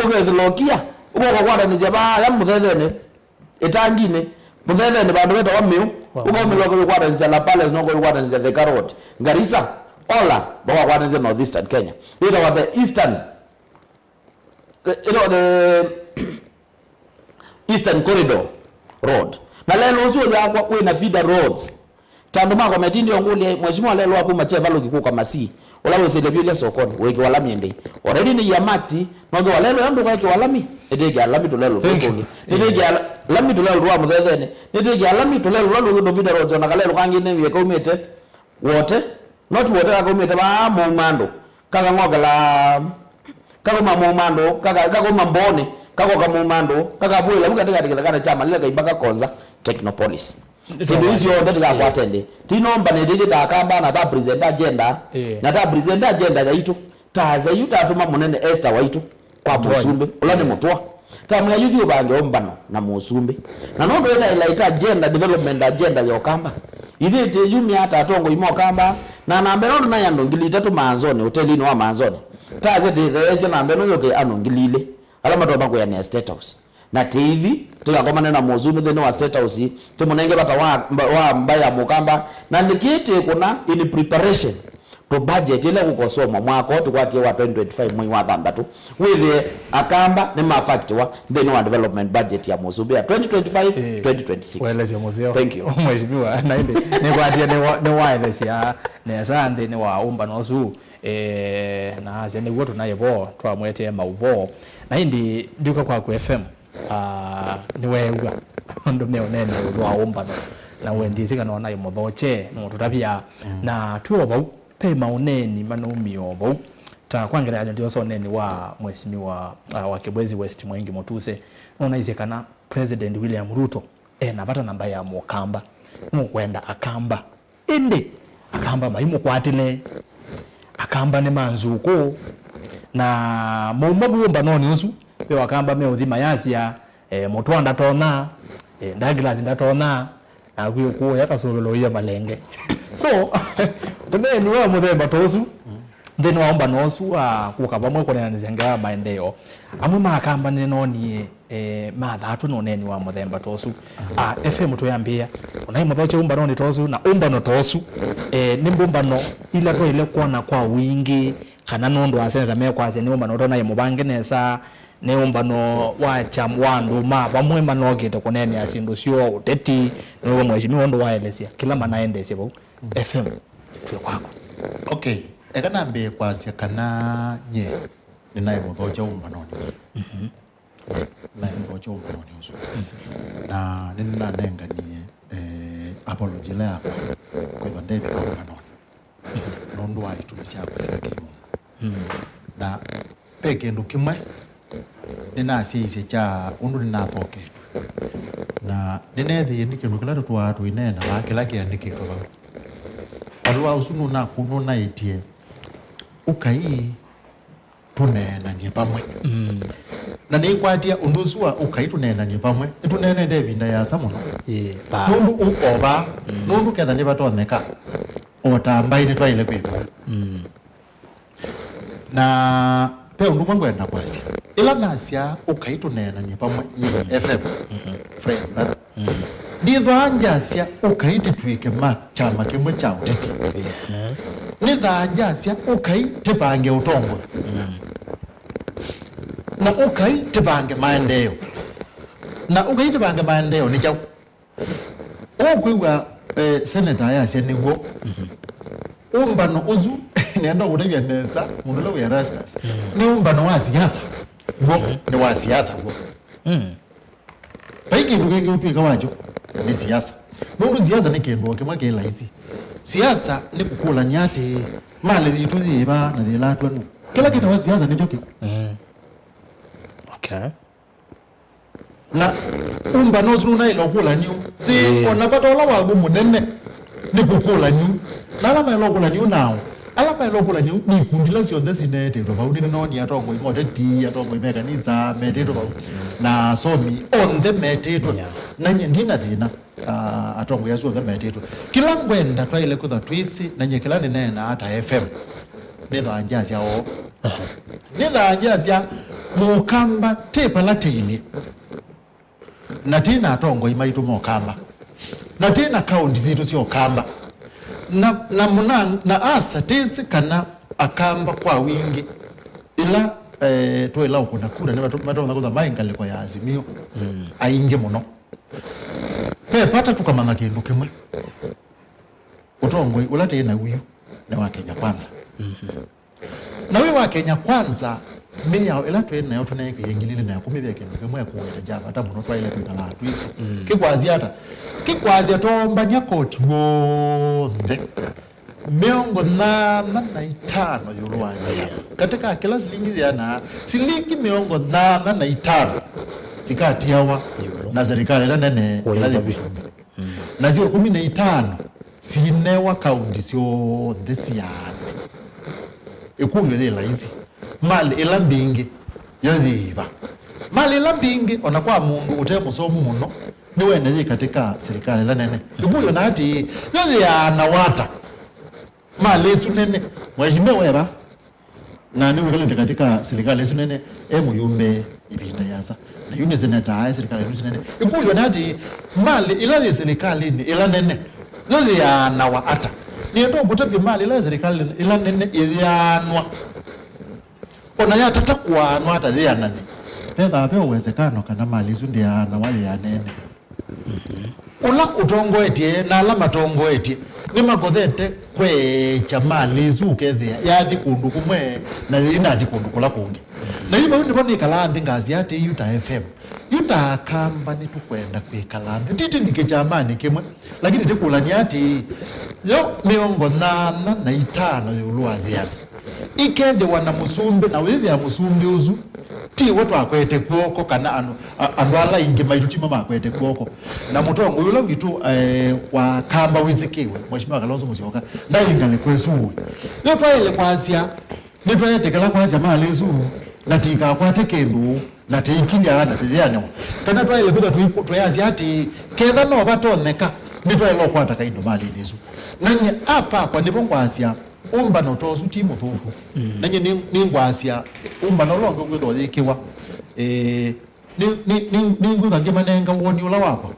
ugezile kia uko kwa nizia ba ya muthethene etangine muthethene bandu beta wa miu uko miloko kwa nizia la palace no kwa nizia the carrot Garissa Ola bawa kwa nizia northeastern Kenya ile wa the eastern the eastern corridor road na lelo uzo ya kwa na feeder roads tanduma kwa metindi nguli mheshimiwa lelo hapo macheva logiku kama si olawe sele bile sokoni weki walami ende already ni yamati noge walelo yandu kwa walami edege alami tolelo fokoni edege alami tolelo ruwa muthethene edege alami tolelo lalo ndo feeder roads na kalelo kangine weka umete wote not wote ka umete ba mumando kaka ngogala kaka mamumando kaka mambone kaka mumando kaka bwela bukatika kana chama lile kaibaka konza Technopolis sindu hizo ndio kwa attend tinomba ne digita akamba na ta present agenda na ta present agenda yaitu taza yuta atuma munene Esther waitu kwa musumbe ulane mutwa kama yuthi ubange ombano na musumbe na nondo ila agenda development agenda ya okamba ithite yumi hata atongo imo kamba na nambero na yando ngili tatu manzoni hotelini wa manzoni taza tithese nambero yoke anongilile alama toba kwa ya State House na TV tukakomana na muzumi thini wa State House tumunenge bata wa mbaya mukamba na nikite kuna in preparation to budget ile kukosoma mwaka tukwatie wa 2025 mwezi wa 3 with akamba ni mafact wa thini wa development budget ya muzumi ya 2025 2026 weleze muzeo thank you mheshimiwa naende ni kwatia ni wireless ya ne sande ni wa umba nozu na azene wotu naye bo twamwete mauvo na hindi ndika kwa FM ni wega ndo meonene rwa umba na wendizika naona imuthoche mututabia na tuo bau pe mauneni manumio bau ta kwangera ndio so neni wa mheshimiwa wa Kibwezi West Mwengi Motuse naona izekana President William Ruto napata namba ya mukamba mukwenda akamba indi akamba maimu kwatile akamba ne manzuko na mumabuomba noni usu pe wakamba me uthima yasia mutwanda tona Douglas ndatona na kuyo yakasogelo ya malenge so tene wa muthemba tosu then waomba nosu kuka bamwe kone nzenga maendeleo amwe makamba ne noni mathatu no neni wa muthemba tosu FM tuyambia unai muthoche umba noni tosu na umba no tosu ni mbumba no ila to ile kuona kwa wingi kana nondo asenza me kwaze ni umba no tona yemubange nesa ne umba no wacha mwandu ma bamwe manogete kuneni asindu sio uteti no mheshimiwa ndo waelesia kila manaende sebo FM tuwe kwako okay ekana mbe kwasia kana nye ninaye muthocha umba noni na muthocha umba noni na nina nenganie apology la kwa hivyo David umba noni nondo wa itumisia kwa kimu na peke ndo kimwe nina sisi cha undu ninathoketu na ninethi ndikindu kila twatu inena wa kila kiandikiko alwa usunu na kuno na itie ukai tunena ni pamwe na ni kwatia unduzwa ukai tunena ni pamwe tunene ndevinda ya samuno nundu ukoba nundu ketha ni batoneka otamba ine twaile kwetu na pe undu mwenda kwasi ila nasia ukaitunena ni pamwe FM friend ndithanjasia ukaititwike ma chama kimwe cha uteti nithanjasia ukaitipange utongo na ukaitipange maendeleo na ukaitipange maendeleo ni chao okwiwa senator yasia niguo umbano uzu nenda kutevya nesa mundu wa Erastus ni umbano wa siasa ni wa siasa paiki ndugengi utwika wacho ni siasa nundu siasa ni kindu kimwe kila hizi siasa ni kukula nyati mali zitu ziba na zilatwa no kila kitu wa siasa ni joki okay na umbano zuna ilo kula nyu thi ona patola wa munene ni kukula nyu alama elokula ni unao alama elokula ni kundila sionde sinete ndo bauni noni atongo imote ti atongo imekanisa meteto na somi on the meteto nanye ndina thina atongo yasu on the meteto kila ngwenda twaile kutha twisi nanye kila nena hata FM nitha anjazia o nitha anjazia mukamba tepa latini na tina atongo imaitu mukamba na tina kaundi zitu sio kamba na munang na asa tezi kana akamba kwa wingi ila toila ukuna kura ni matonga kuza mainga kwa ya Azimio ainge muno pe pata tukamanga kindu kimwe utongwe ulate na uyu na wa Kenya Kwanza na wewe wa Kenya Kwanza meya ila twena yo tuneke yengilile na kumibya kindu kimwe kuweta java hata muno twaile kwikala twisi kikwazi tomba nyakoti wonde miongo na 5 yuluwanya katika kila silingi miongo na 5 zikatiawa na serikali la nene ila ya Busumbi na zio 15 sinewa kaundi sio ndesiane ikunyo dhela hizi mali ila mbingi yodhiba mali ila mbingi onakwa mundu utemo somu muno niwe nezi katika serikali la nene ikunyo na hati yozi ya nawata mali isu nene mwajime weba na niwe kalente katika serikali isu nene yumbe ibinda yaza na yune zineta serikali isu nene ikunyo na hati mali ila serikali ni ila nene yozi ya nawata ni ndo kutabi mali ila serikali ila nene idhianwa ona ya tatakwa no hata dhia nani peba peo uwezekano kana mali isu ndia na wale ya nene ula utongo etie na alama tongo etie ni magothete kwe chamali isu ukethia ya thikundu kumwe na ina thikundu kula kungi na hiyo ndipo ni kalanthi ngazi ate yuta FM yuta kamba ni tukwenda kwe kalanthi titi ni kichamani kimwe lakini tikulani ati yo miongo na 5 yulwa dhiana ikende wana musumbi na wewe ya musumbi uzu ti watu akwete kwoko kana andwala inge maitutima makwete kwoko na mutongo yula vitu wa kamba wizikiwe mheshimiwa Kalonzo Musyoka ndai ngale kwesuwe yo twaile kwasia ni twaite kala kwasia malezu na tika kwate kendu na tikinya na tiziane kana twaile kutha twayazi ati ketha no batoneka ni twaile kwata kaindo mali lizu nanye apa kwa ndipo kwasia umba no tozu timu thuku nanye ni ngwasia umba no longo ngwedo yikiwa ni ngutha ngimanenga woni ula wako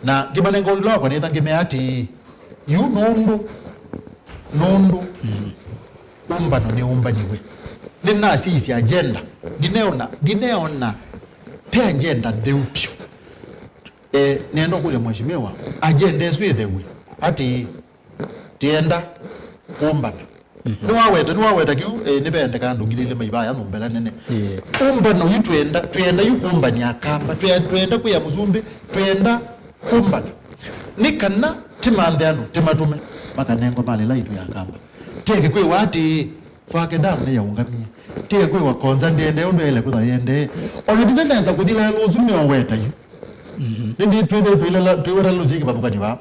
na ngimanenga ula wako ni thangime ati yu nundu umba no ni umba niwe ni nasi isi agenda gineona pe agenda ndeupyo nendo kule mheshimiwa agenda yesu ithewe ati tienda kumbana niwaweta kiu nibende kandungilile maibaya nombela nene umbano yitwenda yukumbani akamba twenda kuya musumbi twenda kumbana nikana timanthe andu timatume makanengo mali laitu yakamba teke kwe wati fake damu ne yaungamie teke kwe wakonza ndiende ondo ile kutha yende olidindenza kuthila luzumi waweta yu ndi twira luziki babukani ba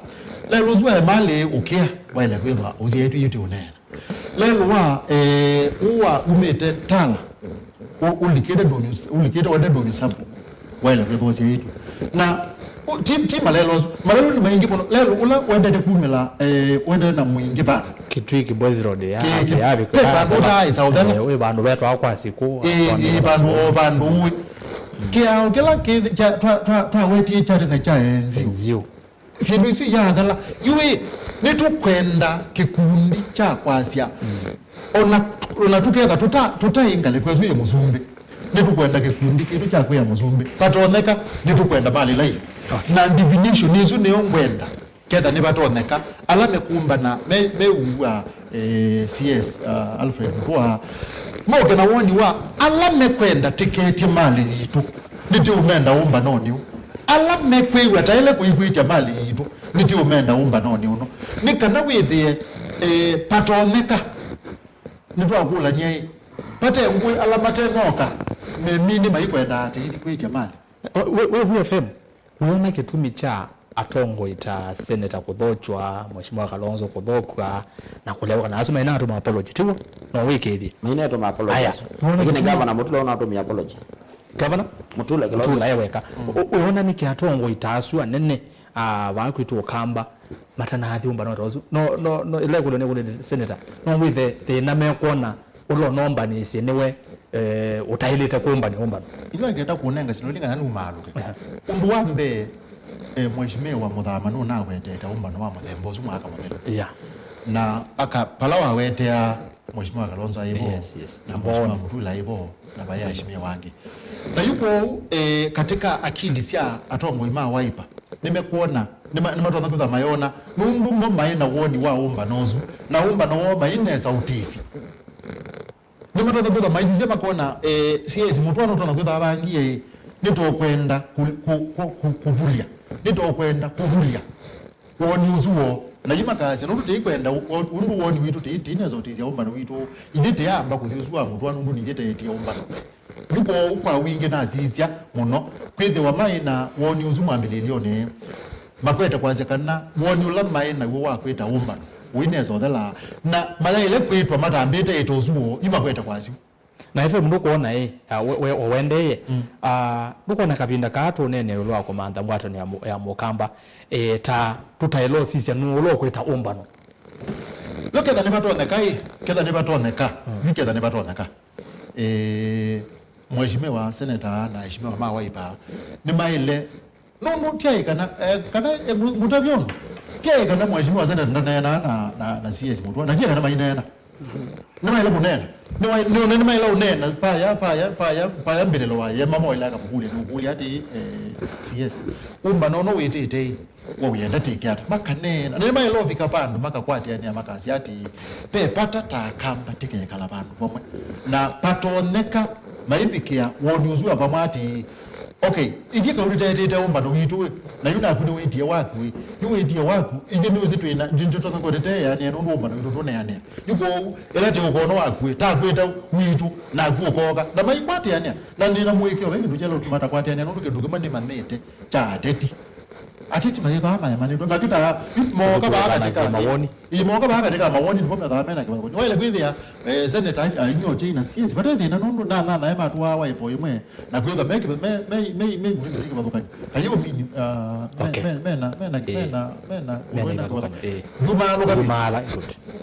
la luzwa mali ukia wale kwa uzi yetu yote unena lelo wa uwa umete tala ulikede wende donyu sample wale kwa uzi yetu na team malelo ni maingi bono lelo ula wende de kumela wende na mwingi bana kitu hiki boys road ya kwa boda isa odana we bandu betu akwa siku bandu kia kila twa weti chari na cha enzio sindu isu ya ngala yuwe nitukwenda kikundi cha kwasia ona tuketha tutaingale kwezu ya musumbi nitukwenda kikundi kitu cha kwa musumbi patoneka nitukwenda mali lai na divination nizo neongwenda ketha ni patoneka alame kumba na meungwa CS Alfred Mtua moke na woni wa alame kwenda tiketi mali yitu niti umenda umba noni alame kwewa taile kuigwita mali yitu niti umenda umba noni uno nikana withie patoneka nitwa kula nyai pate ngui alamate noka memini maikwenda ati ili kwita mali wewe FM unaona kitumi cha atongo ita Senator kuthochwa Mheshimiwa Kalonzo kuthokwa na kulewa na asema ina to apology tiwo no wiki hivi Maina to apology lakini governor Mutula una to apology governor Mutula yeweka uona niki atongo itasua nene bakwitwo kamba matana hathi umba no rozu no ile kulo ne kulo Senator no with the name kuona ulo nomba ni sinewe utahilita kumba ni umba ilo ngenda kuonenga sinolinga nani umaluke undu wambe Mheshimiwa Muthama no na weteta umba no wa muthembo zu mwaka muthembo na aka palawa wetea Mheshimiwa Kalonzo aibo na Mheshimiwa Mutula aibo na baya Mheshimiwa wangi na yuko katika akili sia atongo ima waipa nimekuona nimatona kutha mayona nundu mo maina woni wa umba nozu na umba no maina za utisi nimatona kutha maizi sema kuona CS mtu anotona kutha abangie nitokwenda kuvulia nitokwenda kuvulia woni uzuo na yima kazi nundu tikwenda undu woni witu tine za utisi umba no witu idite yamba kuthizwa mtu anundu nigete eti umba yuko ukwa wingi na azizia muno kwithe wa maina woni uzumu ambililione makweta kwazekana woni ula maina wo wakweta umbano wineza othela na mala ile kwitwa matambite itozuo imakweta kwazi na ife mundu kuona wendeye nukona kabinda kato nene lwa komanda mwata ni ya mukamba ta tutailo sisi nulo kweta umbano lokeda ne batoneka keda ne batoneka bikeda ne batoneka Mheshimiwa Senator na Mheshimiwa Mawaipa ni maile no tia kana mutavyono tia kana Mheshimiwa Senator na CS mutwa na tia kana mainena ni maile kunena ni maile unena paya mbelelo wa yema moila ka bukuli nukuli ati CS umba no wetete wo yenda tikiata makanena ni maile obika pandu makakwati yani amakasi ati pe pata takamba tike kala pandu pomwe na patoneka maipikia woni uzua pamati okay ijika ulitete umba no witu na yuna akuni wetie waku wetie waku ije ni uzitu ina jinjo tonga kodete yani eno umba no witu tone yani yuko elati ukono waku ta kweta witu na kuokoka na maikwati yani na nina muikio wengi ndujalo tumata kwati yani eno nduke mandi manete cha ateti ateti mayiba mani ndo bakita moka baba tika mawoni imoka baba tika mawoni ndo mna dhamena kwa kwa wale kwithia Senator anyoche ina CS batete na ndo na ema tu wa ipo imwe na kwitha me kuziki badukani kayo mini mena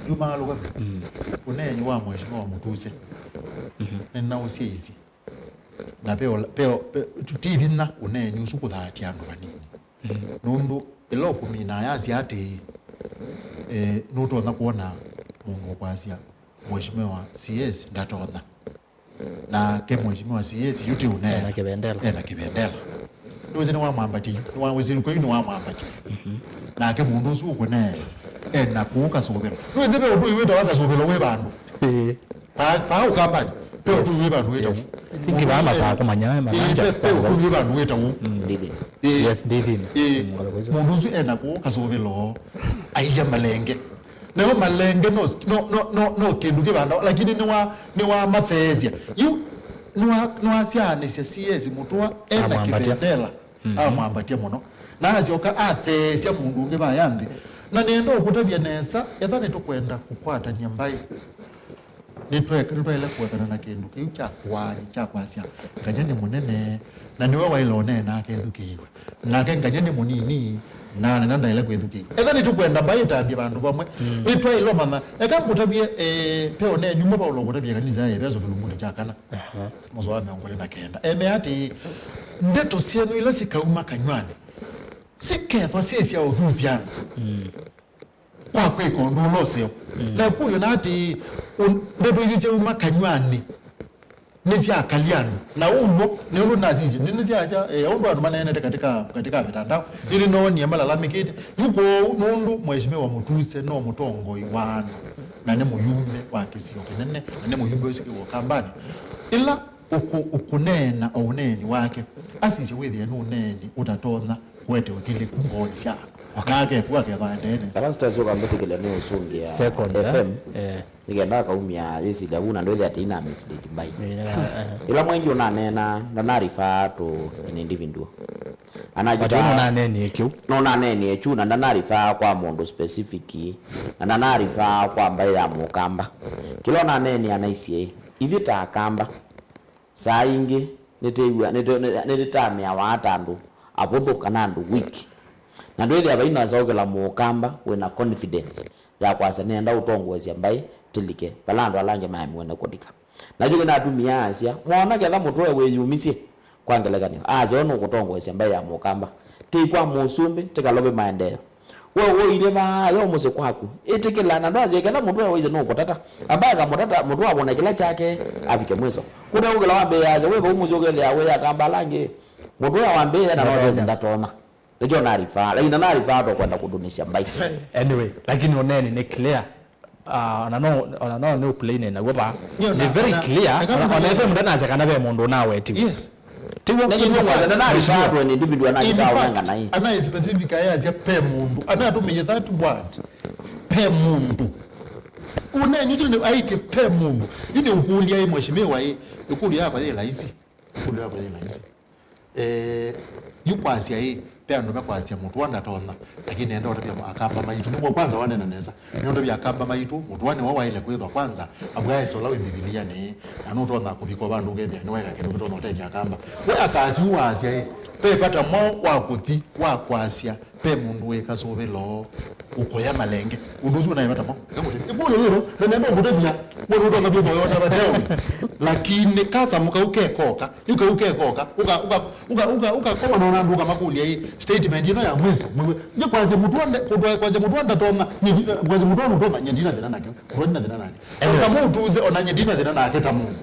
juma loka unenyi wa Mheshimiwa Mutuse nina usiezi na peo TV na unenyi usukuthatia andu banini nundu ilo kumina yazi ati nutona kuona mungu kwasia Mheshimiwa CS ndatona na ke Mheshimiwa CS yuti unena na kibendela nuzi ni wa mwambati ni wa waziri kwa ni wa mwambati na ke mundu usu kunena na kuuka sobelo nuzi pe utu iwita waka sobelo we bandu pa ukambani pe utu we bandu weta thinki ba masa kumanya mananja pe utu we bandu weta ndidi yes ndidi mundu usu kuuka sobelo aiya malenge Neo malenge no kindu kibanda lakini ni wa mathezia yu ni wa siane sia CS mutwa ena kibendela mwambatia muno na azioka athesia mundu unge bayandi na nendo okutabia nesa ethane tukwenda kukwata nyambai nitwele kuwekana na kindu kiu cha kwasia nganyani munene na niwe wailone na kethukiwe na nganyani munini na nanda ile kwethukiwe ethani tukwenda mbai tambia bandu bamwe itwa ilo mana ekambutabie peo ne nyumba pa ulokutabia kanisa ya bezo kilungude chakana mozo wa miongole na kenda ati ndeto sienu ile sikauma kanywani sikefa sisi ya udhufiana kwa kweko nduloseo na kulyo nati ndeto hizi uma kanywani nisia kaliano na ubo ni unu nazizi nisia undo anu manene katika mitandao ili no ni malalamikite yuko nundu Mheshimiwa Mutuse no mutongo iwano na ne muyumbe wa kisio kinene na ne muyumbe wesiki wakambani ila ukunena au neni wake asisi wethi ya nuneni utatona kwete uthili kungoni siya Wakage kwa kebandene. Kala sitazoka mbetikele ni usungi ya Seconds, FM. Nigenda kaumia yesi da una ndo ati ina mislead by. Ila mwengi una nena na narifa to an individual. Anajita na neni ekyo. No na neni echu na narifa kwa mundu specific na narifa kwa ambaye ya mukamba. Kilo na neni anaisie. Ithita akamba. Saa ingi nititamia watandu abothoka na ndu wiki. Na ndio ile abaina zaogela mukamba wena confidence ya kwasa nenda utongwezi mbai tilike balando alange mai mwene kodika najuge na atumia asia mwana kela mutwe weyumisie kwangelekani asia ono kutongwezi mbai ya mukamba tikwa musumbi tikalobe maendeleo wewe ile ba yo muse kwaku itikila na ndo asia kela mutwe weze no kutata ambaye kamutata mutwe abona kila chake abike mweso kuna ugela wambe asia wewe umuzi ogele awe akamba lange mutwe wambe na waweze ndatona Lejo narifa, lakini narifa ndo kwenda kudunisha bike. Anyway, lakini oneni ni clear. Ona no plane na goba. Ni very clear. Ona FM ndanaza kana be mondo nawe ti. Yes. Tiwo kwa na narifa ndo ni individual anajitaona na hii. Ana specific aya pe mundu. Ana atumenye that word. Pe mundu. Uneni tu aite pe mundu. Ini ukulia hii mheshimiwa hii. Ukulia hapa ile rahisi. Ukulia hapa ile rahisi. Yukwasia hii pia ndo mekwasia mtu wanda tona lakini enda otapia akamba maitu nibo kwanza wane naneza nyondo bya akamba maitu mtu wane wawa ile kwithwa kwanza abwaye sola we Biblia ni anoto na kubiko bandu gethia ni weka kindu kitono teke akamba we akazi wasia pe pata mo wa kuthi wa kwasia pe mundu weka sobelo ukoya malenge unduzu na yata mo ikulo yero na nendo kutebia wono ndo ngabyo yona badeo lakini kasa mukaukeka uka koma naona nduka makulia hii statement ino ya mwiso nje kwanza mtu anda tona kwanza mtu anda tona nyendina dhina nake rodina dhina nake kama utuze ona nyendina dhina nake tamu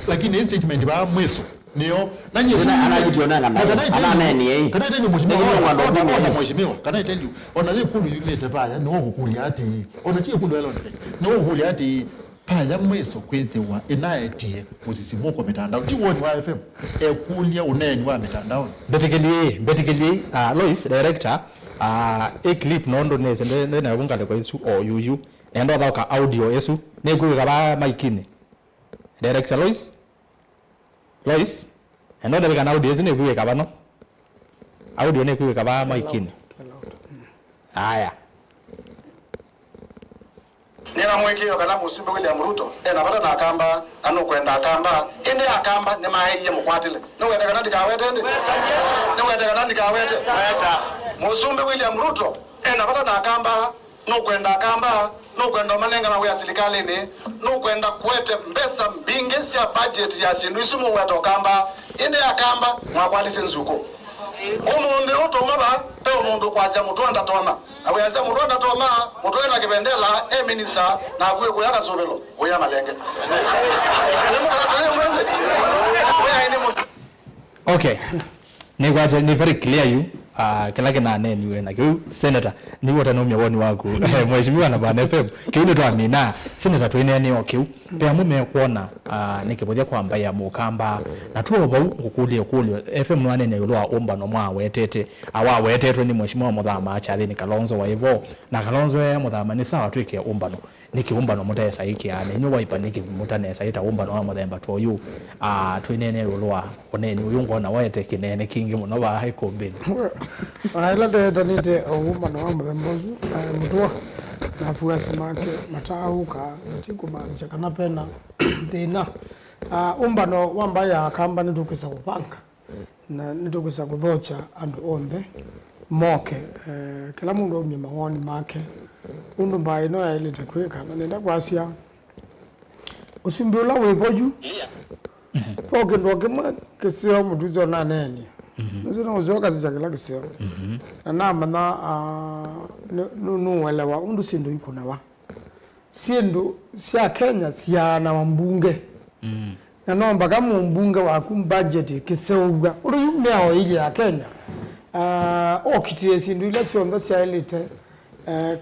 lakini hii statement ba mwiso niyo na nyendina anajiona ana nani hii kana tell mheshimiwa kana tell you ona zile kulu unite paya ni woko kulia ati ona chie kulu elon ni woko kulia ati paya mweso kwethiwa inaetie musisimoko mitandao chiwoni wa FM ekulia uneni wa mitandao betikeli Lois director a clip nondo nese ndena bungale kwa isu o yuyu endo thauka audio yesu nekuika ba maikini director Lois endo ndabika audio yesu nekuika bano audio nekuika ba maikini haya nina mwekeo kana musumbe William Ruto ena bata na akamba anokwenda akamba ende akamba ne mahiye mukwatile no wenda kana ndikawete ndi no wenda kana ndikawete musumbe William Ruto ena bata na akamba no kwenda akamba no kwenda manenga na ya serikali ni no kwenda kuete mbesa mbinge sia budget ya sindu isumu weto kamba ende akamba mwakwalise nzuko umunde utomaba pe umundu kwazia mutwanda tona aweza mutwanda tona mutwenda kibendela minister na kuye kuyaka sobelo kuya malenge okay ni very clear you kila kina neni we na kiu senator ni wota no myawoni waku mheshimiwa na bana FM kiu ndo amina senator twene ni okiu pe amume kuona nikibodia kwamba ya mukamba na tuo bau ngukulie FM no anene yulo omba no mwa wetete awa wetete ni mheshimiwa muthama achali ni Kalonzo wa hivyo na Kalonzo ya muthama ni sawa twike omba no nikiumba no mutesa iki ane nyo waipa niki mutanesa ita umba no muthemba to yu twinene yulo oneni uyungo na wete kinene kingi muno ba haikombeni ila de nite umba no muthemba mutwa na fuasi make matauka tikumanisha kana pena thina umba no wamba ya kamba nitukisa kupanga na nitukisa kuthocha andu onthe moke kila mundu umye mawoni make undu mbai no yailite kwika na nenda kwasia usumbi ula wepoju poke ndo kema kisio mutuzo na neni nzina uzoka zichakila kisio na nama na nuwelewa undu sindu yuko nawa sindu siya Kenya siya na wambunge na nomba kama mbunge wa budget kiseuga uri yumeo ili ya Kenya okitiye sindu ile siondo siya ilite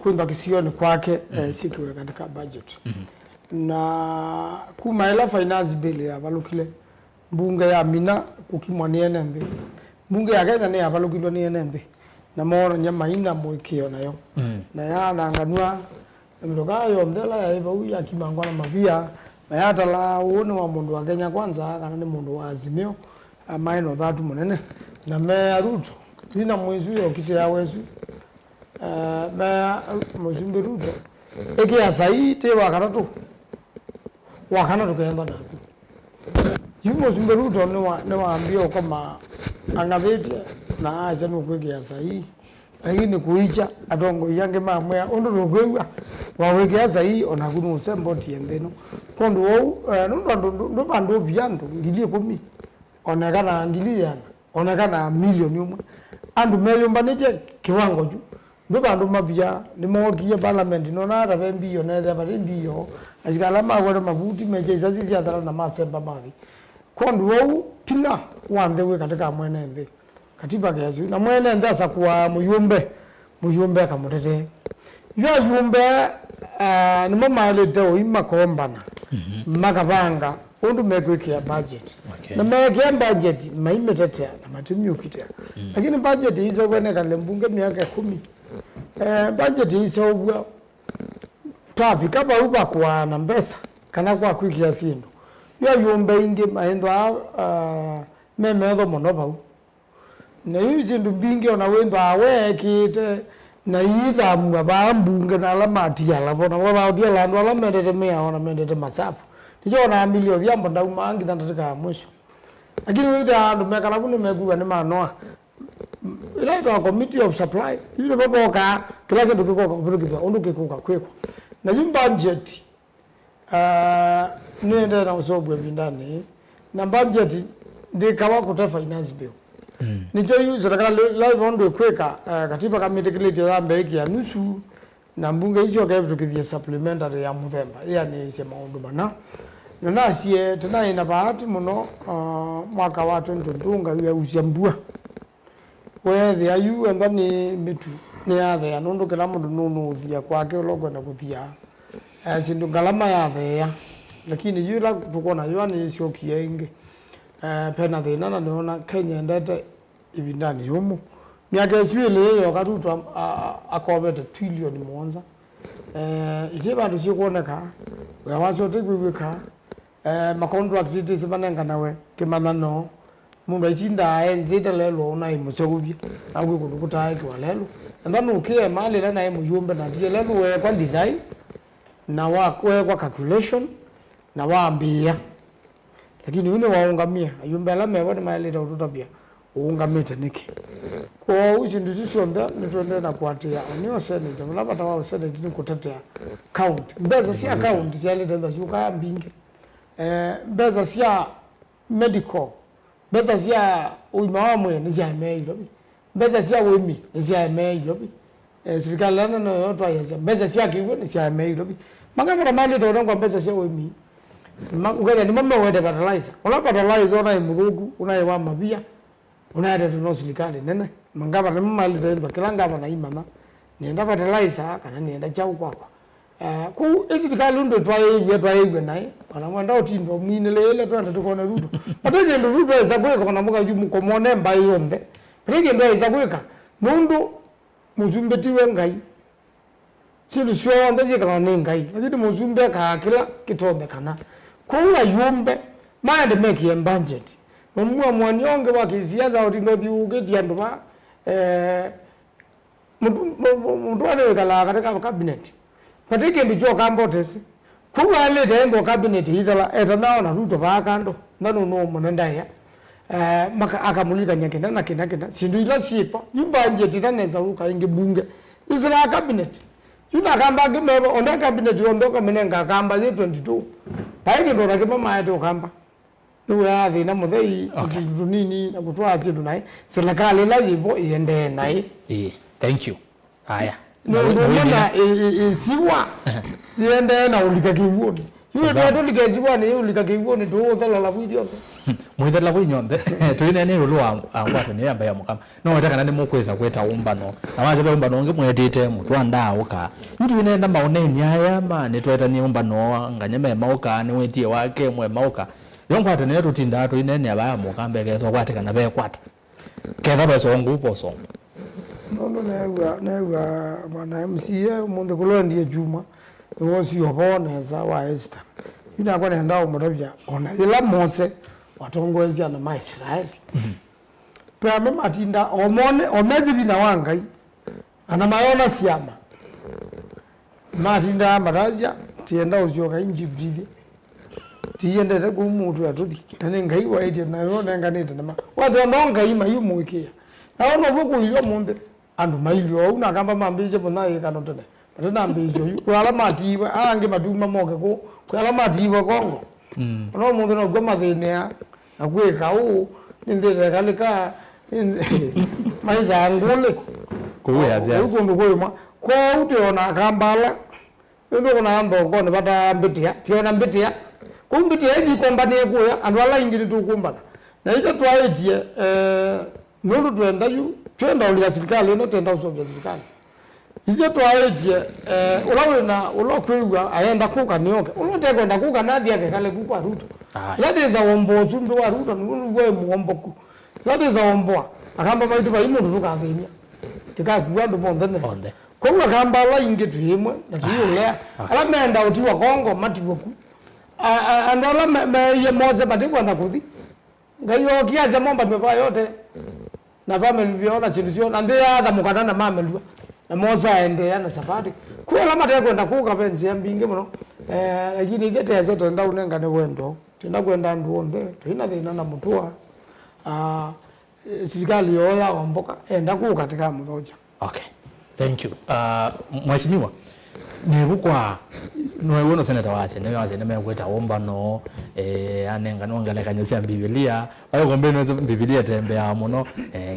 kwenda kisioni kwake sikiwe katika budget na kuma ila finance bill ya balukile mbunge ya mina kukimwa ni enende mbunge ya Kenya ni abalukilo ni enende na mono nyama ina mwikio nayo na ya nanganua mtoka yo ndela ya ibo ya kimangwana mabia na yata la uone wa mundu wa Kenya kwanza kana ni mundu wa Azimio amaino thatu munene na me Ruto nina mwezi yo kite ya wezu me muzimbe Ruto eki ya saite wakana tukenda naku yumo zimbe Ruto ne waambia kama angabete na acha nukweke ya sahi lakini kuicha atongo yange mamwe ondo rogwewa waweke ya sahi onakunu sembo tiendeno kondo ndo bando byando ngilie komi onekana ngiliana onekana milioni umwe andu meyomba nete kiwango ju ndo bando mabya ni mokiye parliament no na ra bembiyo na za barimbiyo azikala magwero mabuti meje zazizi atara na masemba mavi kondo wau pina wandewe katika mwenende katiba gazi na mwenende asa kwa muyumbe akamutete yumbe ni mama ile deo imakombana makabanga undu mekwekea budget na mekea budget maimetetea na matimyukitea lakini budget hizo kweneka lembunge miaka 10 budget hizo ubwa tapi kama uba kwa na mbesa kana kwa kwikia sindu yumbe ingi maendo memedo monoba na yuzi ndubinge ona wendo awekite na yitha mbambunge na lamati ya labona waba udia landu ala mendete mea ona mendete masapu tijo na milioni ya mbonda umangi tandatika mwisho lakini wida andu mekala kuni mekuwa ni manoa ila ito committee of supply ile boboka kila kitu kiko kwa kupirikizwa ondu kikuka kweko na yumba budget niende na usobwe bindani na budget ndikawa kuta finance bill nicho yu serikali live ondo kweka katiba kamitikiliti ya mbeki ya nusu na mbunge hizo wakaibutukithia supplementary ya muthemba yani sema ondo mana na nasie tena ina bahati muno mwaka wa 2022 ya usiambua wethi ayu endani mitu ni athe ya nundu kila mundu nunu thia kwake logo na kuthia sindu galama ya thea lakini yula tukona yuani siokia inge pena thina na niona Kenya ndete ibindani yomo miaka iswile yo katutu akobete trillion monza ite bantu sikuoneka we wacho tegwika ma contract ite sibanenga nawe kimanano mundu itinda enzita lelo na imusogubye akwe kudukutai kwa lelo ndanu ukie mali na naye muyumbe na tie lelo we kwa design na we kwa calculation na waambia lakini une waungamia ayumbe la mewa mali ta utotapia uungamite niki kwa usindu sisonda nitwende na kuatia anio senate mlapa tawa senate ni kutetea count mbeza si account si ale tenda shuka mbinge mbeza si medical mbeza si uimawamwe ni ya meilo mbeza si wemi ni ya meilo serikali lana no yoto ya mbeza si kiwe ni ya meilo mangana mali to ndo mbeza si wemi ugenda ni mama wede fertilizer ola fertilizer ona imugugu unaiwa mabia unaenda tuno serikali nene mangaba ni mali tendo kilanga bana imana nienda fertilizer kana nienda chau kwakwa ku serikali ndo twaye naye ona mwenda otindo mwinelele twanda tukona Ruto atenge ndo Ruto eza kweka kana muka yumu komone mba yombe rege ndo eza kweka mundu muzumbetiwe ngai sindu sio ndaje kana ngai lakini muzumbe ka kila kitombe kana kwa yumbe mind make a budget mumwa mwanyonge wa kisiasa utindo thiugetia nduma mtu kala katika cabinet patike ndicho kambotesi kuwa lete ndo cabinet idhala etana na Ruto bakando nanu no munendaya maka akamulika nyakenda na kenda sindu ila sipa yumba budget taneza uka ingi bunge isra cabinet yuna kamba ngimebo onda cabinet ondoka menenga kamba 22 paike ndo rakima maete kamba nuya thina muthei kitu nini na kutwa zindu nai serikali la yibo iende nai thank you haya no siwa iende na ulika kiwoni yule ndo ulika siwa ni ulika kiwoni ndo thela la video muithela bwinyonde tuine ni rulu angwate ni yamba ya mukama no wetaka nani mukweza kweta umbano na waze be umbano nge mwetite mutwanda uka mtu inenda maoneni haya ma ni tweta ni umbano nganyeme mauka ni wetie wake mwe mauka yonkwate ne tutinda to inene abaya mukamba keso kwate kana be kwata ketha beso ngupo so no na bwana MCA munde kulondie Juma wosi obone za wa Esther ina kwa nenda umurabya ona ila Mose watongozia na Maisraeli pame matinda omone omezi bina wangai ana mayona siama matinda maraja tienda uzyoka injibdile tiende ku muntu atuthi nane ngai waite na yona nganete na watho nonga ima yumuikia naona buku iyo munde andu mailio una kamba mambije bona ikanotene atana mbijo kwala matiwa ange maduma moke ko kwala matiwa kongo no mundu no goma thenia akweka u ndire kalika maiza ngule kuya zia ukundu kwema kwa utiona kambala ndo kuna ando kone bata mbitia tiona mbitia kumbitia hivi kombane kuya andu ala ingiri tu kumbana na hiyo twaitie nundu twenda yu twenda ulia serikali no twenda usomya serikali hiyo twaitie ulawe na ulokwiwa aenda kuka nioke ulote kwenda kuka nathi yake kale kuka Ruto yade za ombo zumbe wa Ruto ngwe muombo ku yade za ombo akamba baitu ba imundu tukathenia tikakuwa ndo monde kwa kamba la ingitu imwe na tiyo ala menda utiwa Kongo matiwo ku andola me moze badikwa ndakuthi ngayo kiaza momba mepa yote na family viona chilizio na ndia ada mukatana mamelwa na moza ende yana safari kwa la mate kwenda kuka penzi ambinge muno lakini gete zetu nda unenga ne wendo tenda kwenda nduombe tuna thina na mutua serikali yoya omboka enda kuka katika mmoja. Okay, thank you. Mheshimiwa nebukwa noewono seneta wase nemegweta womba no anenga nongalekanyisia Biblia ayo gombe no Biblia tembea muno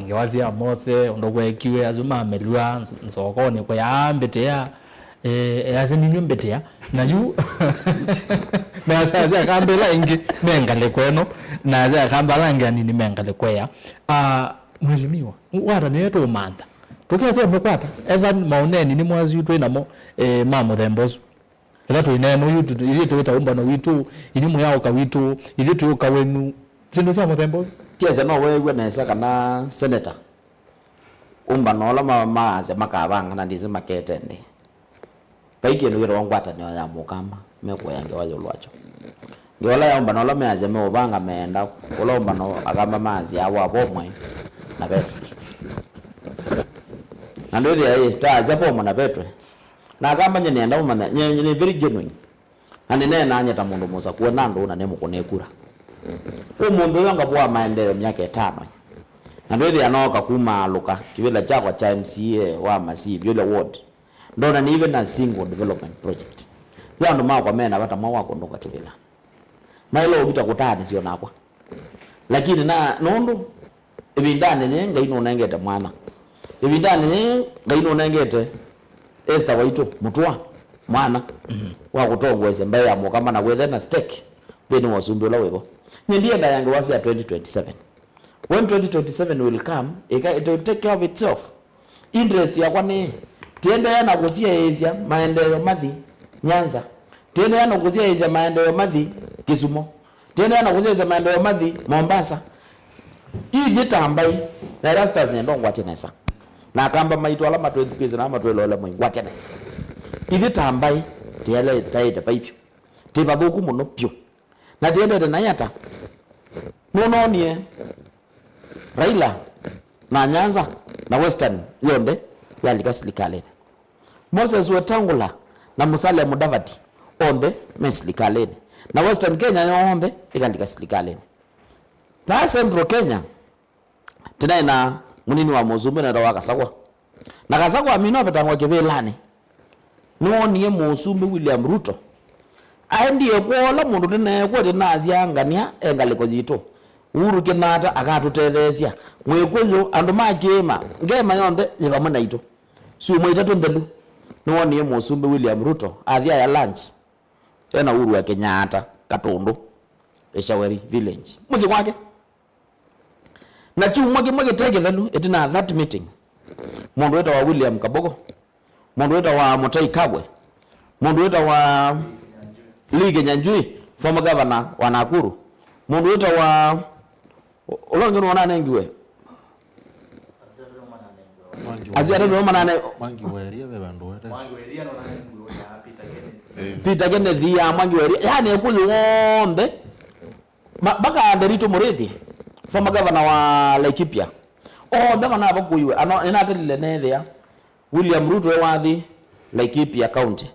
ngewazia Mose ndogwekiwe azuma melwa nsokone kwa yambetea aseninyo mbetea naju na sasa kambela ingi mengale kweno na sasa kambala ngani mengale kwea Mheshimiwa wara neto manda tukiasa mkwata Evan Mauneni ni mwazi yutwe namo mamo thembozo ila to inemo yutu ili tuweta umba no witu ili muyao ka witu ili tuyoka wenu sindo sa thembozo tiasa no wewe nesa kana senator umba no la mama ze makabanga na ndizi maketende paike no wero ngwata ne ya mukamba meko yange wayo lwacho ngiwala ya umba no la meaze me obanga meenda ulomba no agamba mazi awo abomwe na betu nando dia taza pomo na betwe na agamba nyene enda umana nyene very genuine anene na anyeta mundu musa kuwa nando una nemu kunekura umundu yanga bwa maendeleo myaka 5 nando dia anoka kuma luka kivila chako cha MCA wa Masi vile ward ndona ni even a single development project yando makwa mena bata mwa wako ndoka kivila mailo ubita kutani sio nakwa lakini na nundu ibindane nyenga ino nengeta mwana ibindane ngaino nengete Esther Waito mutwa mwana wa kutongweze mbaya mo kama na wethe na stake then wasumbula webo nyendie nda yange wasi ya 2027 when 2027 will come it will take care of itself interest ya kwani tiende yana kusia Asia maendeleo mathi Nyanza tiende yana kusia Asia maendeleo mathi Kisumo tiende yana kusia maendeleo mathi Mombasa hii zitambai na rastas ne ndongwa tinesa na kamba maito ala matwe pesa na matwe lola mwe ngwa tinesa hizi tambai tiele taita paipyo tibathuku muno pyo na tiende na yata muno nie Raila na Nyanza na Western yonde yalika silikaleni Moses Wetangula na Musalia Mudavadi onde mesilikaleni na Western Kenya yonde ikalika silikaleni na Central Kenya tena munini wa Muzume na Rawaka Sakwa na Kasakwa amino betangwa kebelane nonie Muzume William Ruto aendie kwola mundu ne kwode nazia ngania engaliko jito Uhuru Kenyatta akatutethesia mwekwezo andu makema ngema yonde yeba ito si mwitatu ndelu nonie Muzume William Ruto athia ya lunch tena Uhuru wa Kenyatta Katundu Eshaweri village muzi kwake na chumwa kimwe tege thelu etina that meeting mundu weta wa William Kabogo mundu weta wa Mutai Kagwe mundu weta wa Lige Nyanjui former governor wa Nakuru mundu weta wa ulongo wana nengiwe Aziata ndo manane Mwangi weria be bandu wete. Mwangi weria no nani nguo ya Peter Kennedy. Peter Kennedy ya Mwangi weria. Yani ekuyu wombe. Baka Nderitu Murithi, former governor wa Laikipia. Baka na bakuiwe. Ano inatelile nethia. William Ruto wathi Laikipia County.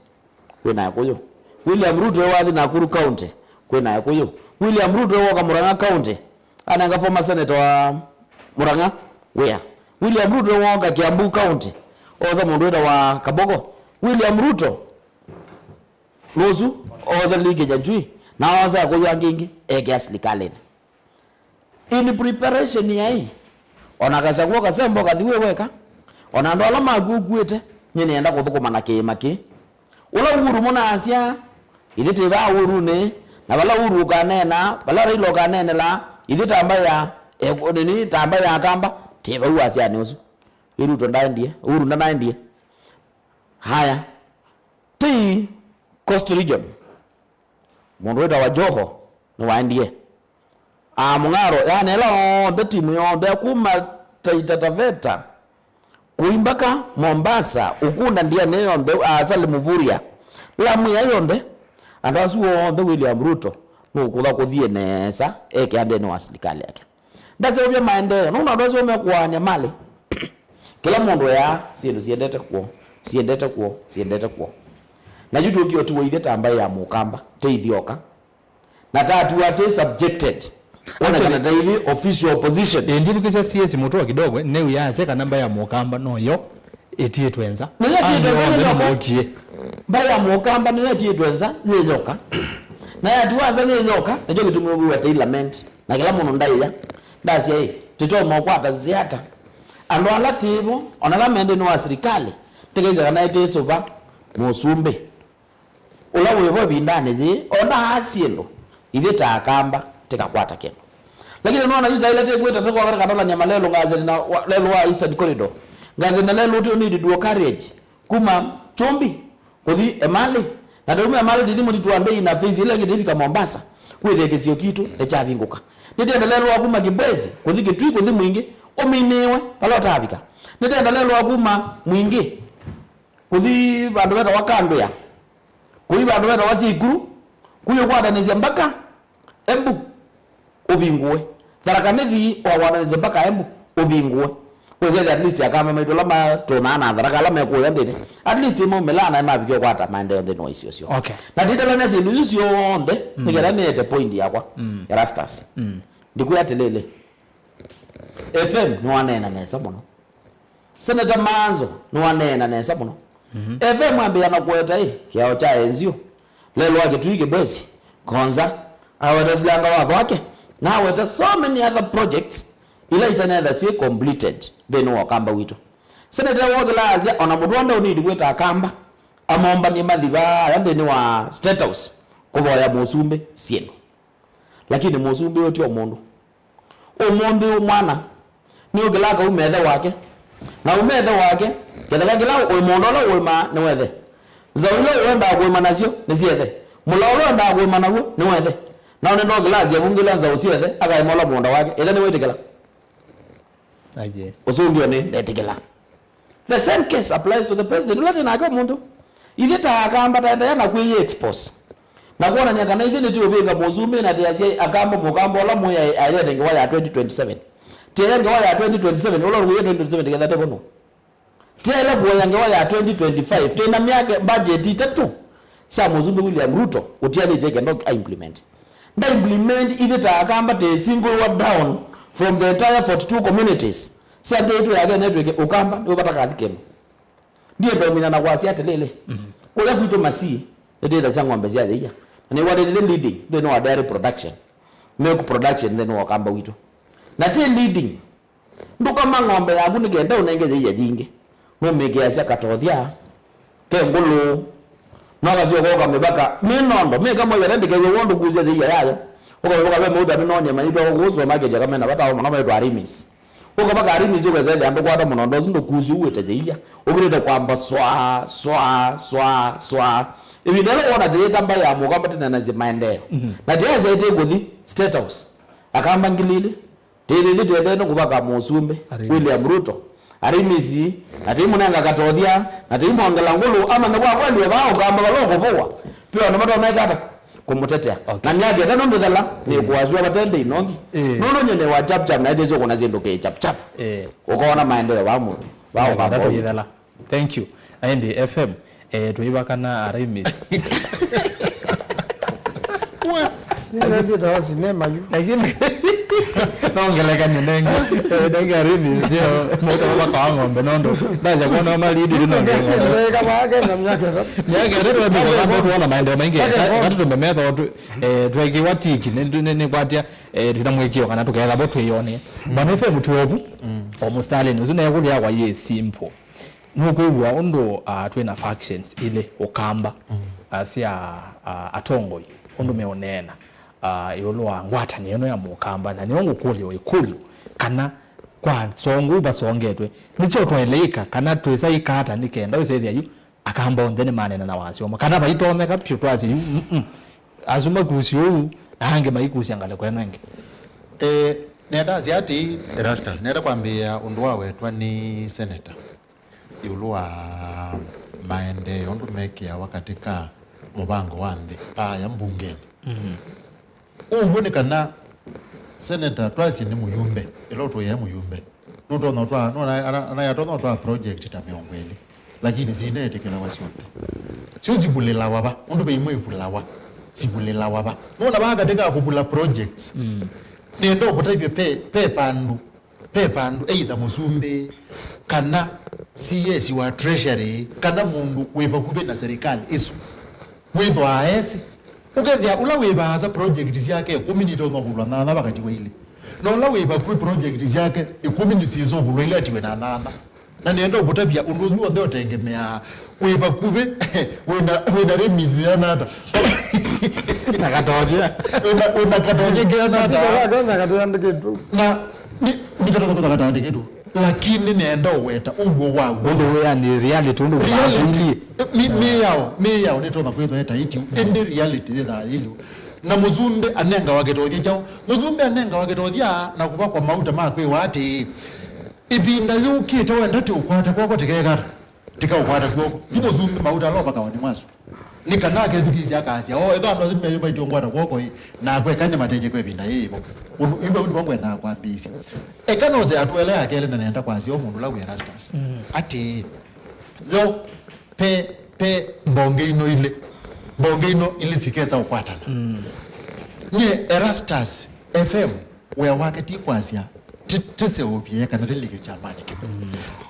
Kwina yakuyo. William Ruto wathi Nakuru County. Kwina yakuyo. William Ruto woka Murang'a County. Ananga former senator wa Murang'a. Where? William Ruto woka Kiambu County. Oza mundu wa Kabogo. William Ruto nusu oza lige janjui na oza yakuyo ngingi ege aslikalene. In preparation ya hii onakaza kuwa kasembo kathiwe weka ona ndo alama guguete nyene enda kuthukuma na kimaki ula uhuru muna asia ithite ba uhuru ne na bala uhuru kanena bala Raila kanena ithita ambaya nini tamba ya kamba tiba uasia nusu Ruto ndaendie uhuru ndaendie haya ti Coastal Region mundu wa Joho ni waendie Mungaro yani ela timu yombe kuma Taita Taveta kuimbaka Mombasa ukunda ndia neyombe asali Muvuria Lamu ya yombe andasu wombe William Ruto nukula kuthie nesa eke ande ni wasilikali yake ndase obya maendeleo nuna ndozo umekwanya mali kila mundu ya sindu siendete kuo na jutu ukio tuwe itheta ambaye ya mukamba teithioka na tatu ate subjected wana kana daily official opposition ndiri kisa CS mutoa kidogo ne uyaze ka namba ya mukamba noyo etie twenza baya mukamba ne etie twenza nyezoka na yatuanza nyezoka nacho kitumwe wa parliament na kila mundu ndaiya ndasi hii tito mokwata ziata ando alativo onala mende no serikali tegeza kana ite soba musumbe ula wewe bindane thi ona asiendo ithita akamba tikakwata kendo lakini unaona yuza ile tegweta teko wakati katola nyama lelo ngaze na lelo wa Eastern Corridor ngaze na lelo uti need dual carriage kuma chombi kuthi emali na ndio emali ndithimo tituande ina face ile ngiti kama Mombasa kwethe kisio kitu echabinguka nitenda lelo akuma kibwezi kuthi kitui kuthi mwingi ominiwe pala tabika nitenda lelo akuma mwingi kuthi bandu beta wakando ya kuthi bandu beta wasikuru kuyo kwadanizia mpaka Embu ubinguwe tharakanthi wa wananize mpaka Embu ubinguwe wezele at least akama maido lama tonana tharaka lama ko yandene at least mo melana mabikyo kwata mande on the noise yosio okay na titala nese nusio onde nigera nete point yakwa ya Rastas ndikuya telele FM no wanena nesa muno Senator Manzo no wanena nesa muno FM ambia na kweta kiao cha enzio lelo wake tuige besi konza awadazilanga wake na weta so many other projects ila itanetha si completed then wakamba wito Senator Woglaazia ona mutwanda unidi gweta akamba amomba ni mathiba yande ni wa State House kuboya musumbe sieno lakini musumbe yoti omundu mwana ni ogelaka umethe wake na umethe wake kethaga kila omundu ola wema ni wethe zawilo wenda gwema nacio ni ciethe mulolo nda gwema naguo ni wethe na ndo Glaazia bungila za uciethe agaimola munda wake ila ni wetikela aje usundio ni netikela the same case applies to the president ulate na mundu ithita akamba taenda yana kwiye expose na kuona nyaka na ithini tu binga muzume na tiasia akamba mukambo ola moya ayende ngwa ya 2027 tiende ngwa ya 2027 ola ruye 2027 tikatha tebono tiende ngwa ngwa ya 2025 tena miaka budget itatu sa muzume William Ruto utiani jeke ndo implement nda implement ithita akamba te single word down from the entire 42 communities sia ndetu yake network ukamba ndio bataka thikemo ndiye ndo mina na kwasi atelele kule kuito masi ndeta za ngombe zia zia ni what is the leading they know dairy production milk production then wakamba wito na te leading ndo kama ngombe yangu nigenda unengeze ya jingi no mege asia katothia ke ngulu naga sio kwa mebaka minondo mega moyo rende ke wondo kuzia zia yayo uko we muda no nyama ito kuzo market kama na bata mama yetu arimis uko baka arimis uko zaidi ando kwa ndo ndo zindo kuzi uwe tejeia ukirenda kwamba swa ibi ndelo ona de kamba ya mu kamba tena nazi maendeleo na dia zaidi kuthi State House akamba ngilile tele tete ndo kubaka musumbe William Ruto arimisi ati munanga katothia ati mwangala ngulu ama nabwa kwendwe bao kamba balongo bwa pio na mato mekata kumutetea na niaje tano ndela ni kuwazua batende inongi nono nyene wa chap chap na ndezo kuna zindu ke chap chap ukaona maendeleo bamu bao kamba yidala. Thank you. Aindi FM tuibakana arimis Ndio ndio sinema yu. lakini naongeleka nyenenge nenge arimis sio moto baba kwa ng'ombe nondo ndaje kuona malidi linongeleka Kama yake na mnyake ndo. nyage ndio ndio kama tuona maendeleo mengi watu tumemetho twaikiwa tiki ni kwatia tunamwekio kana tuketha bo twiyone bana FM tuobu omustali nuzune yakulia kwa ye simple nukuwa undo twina factions ile ukamba asia atongoi undo meonena yolwa ngwata niyono ya mukamba na niongo kuli ikulu kana kwa songu basongetwe nicho tweleka kana twesa ikata nikenda usethia yu akamba ondene manena na wasio kana baitome kapyo twazi yu azuma kusyo nange maikusi angale kwenenge nenda ziati Erastus nenda kwambia undu wawetwa ni senator yulwa maende ondu mekia wakatika mubango wandi ya mbungeni ubonekana senator twasi ni muyumbe eloto ya muyumbe nutona twa ana yatona twa project ta miongweli lakini zinete kila wasonte sio zibulela waba undu beimwe ibulawa zibulela waba nona bakatika kubula projects nendo kutaipe pe pandu either musumbe kana CS wa treasury kana mundu weba kube na serikali isu witho aesi ukethia ula weba za project yake 10 nito ngobulwa na bakati wile no la weba ku project yake 10 nisizo bulwa ile atiwe na nana na nendo kutabia unduzu ndio tengemea weba kube wenda remizi ya nata nakatoja unakatoja gana nata Kwanza katandike tu. na nitatoka katandike tu lakini nenda weta ugo wa undo ya ni reality undo reality mi yao nitona kwetwa eta iti ende reality that ilu na muzumbe anenga waketothia jao muzumbe anenga waketothia na kuba kwa mauta makwe wati ibinda yukite wenda ti ukwata kwako tikekata tikaukwata kwako ni muzumbe mauta lopa kawani mwasu nikanake thukizi akasia etho ando zime yoba itongwata kwako na kwekane mateje kwebinda yibo ibe undi bangwe na kwambisi ekanoze atwele akele na nenda kwasi omundu la Erastus ati lo pe mbonge ino ile sikeza ukwatana nye Erastus FM wea wakati kwasia tise opie kana lelike chamani kipo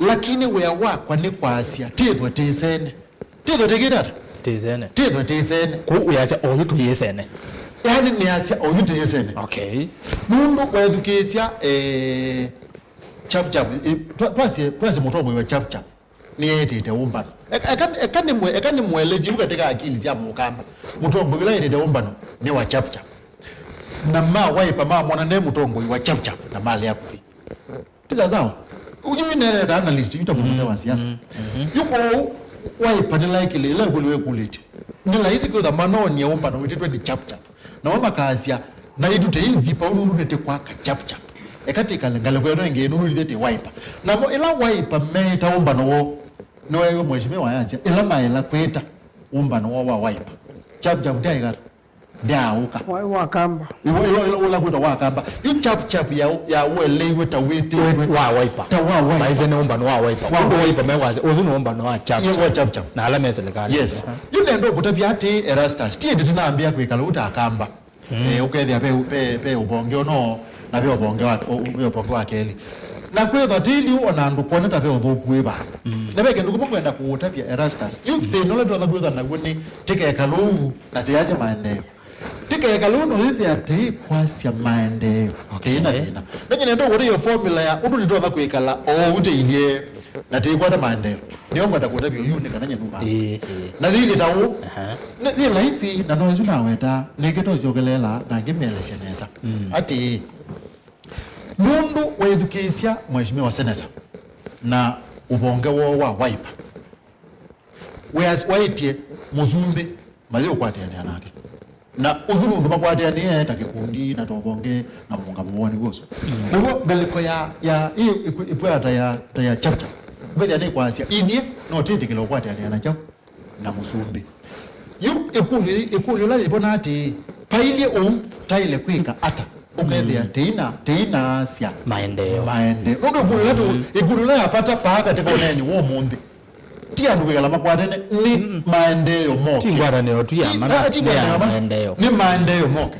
lakini wea wakwa ni kwasia tithwe tisene tithwe tikitata tisene ku uyacha oyutu yesene yani ni asia oyutu yesene okay mundu kwethukisia chap twasi mutombo wa chap ni yetete umbano ekani mwelezi ukatika akili sia mukamba mutombo bila yetete umbano ni wa chap na ma waipa ma mwana ne mutombo wa chap na mali yako tiza zao ujui nere da analyst yuta mundu wa siasa yuko waipa ni like ile kuliwe kuliti ni laisi kwa dhamano ni umbano wetete ni chap na wama kasia na idute hivi pa unu nete kwa chap ekatika ngale kwa nenge nunu lidete wiper na mo ila wiper meta umbano wo no ewe mheshimiwa yazi ila maela kweta umbano wo wa wiper chap dai ndauka Wa kamba. Iwo la kweta wa kamba yu chap ya welewe ta wete wa wiper ta wa wiper saize ne umbano wa wiper undo wiper mewaze ozuno umbano wa chap na ala meselekani yes yule ndo kutabia ati Erastus tie ndinaambia kwikala utakamba ukethia pe ubonge ono na pe ubonge wa keli na kwetha tili ona ndu kone ta pe uthukuwe ba na beke ndu kumwenda kuutapia Erastus youth no le ndo kwetha na guni tike kalu na tiaje maendeleo tike kalu no hivi ati kwasia maendeleo tena nanye ndo wori yo formula ya undu ndo kwikala uteindie na tikwata maendeleo niomba takutabia yuni kananye nuba na thili tawo ni laisi na no zuna weta negeto ziogelela na ngemelesha neza ati nundu waithukisia mheshimiwa senator na ubonge wa wiper waitie muzumbe malio kwatiania nake na uzuru ndo makwati ani ta kikundi na tobonge na munga muone goso nuko galiko ya hiyo ipwata ya chapter bali ani kwasia inie no tete kilo kwati ani anacho na musumbi yu ikulu la ibona ati paile taile kwika ata ukethia teina sia maendeleo ndo ikulu la yapata paka tekoneni wo mundi tia ndu kala makwatene ni maendeleo moke tingwara ne otu ya mana maendeleo ni maendeleo moke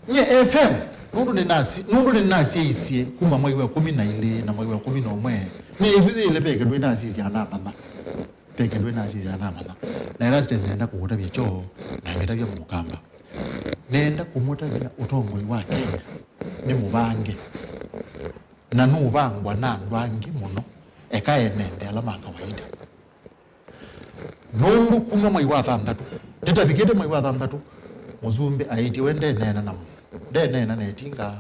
nye FM nundu ni nasi isie kuma mwezi wa 12 na mwezi wa 11 ni hivi ile peke ndo nasi isia na mama peke ndo nasi isia na mama na Erastus nenda kuota byecho na ngeta bya mukamba nenda kumota bya utongoi wa Kenya ni mubange na nubangwa na ndwangi muno ekaenende alama kawaida nundu kuma mwezi wa 3 titabikete mwezi wa 3 muzumbe aiti wende nena na nena netinga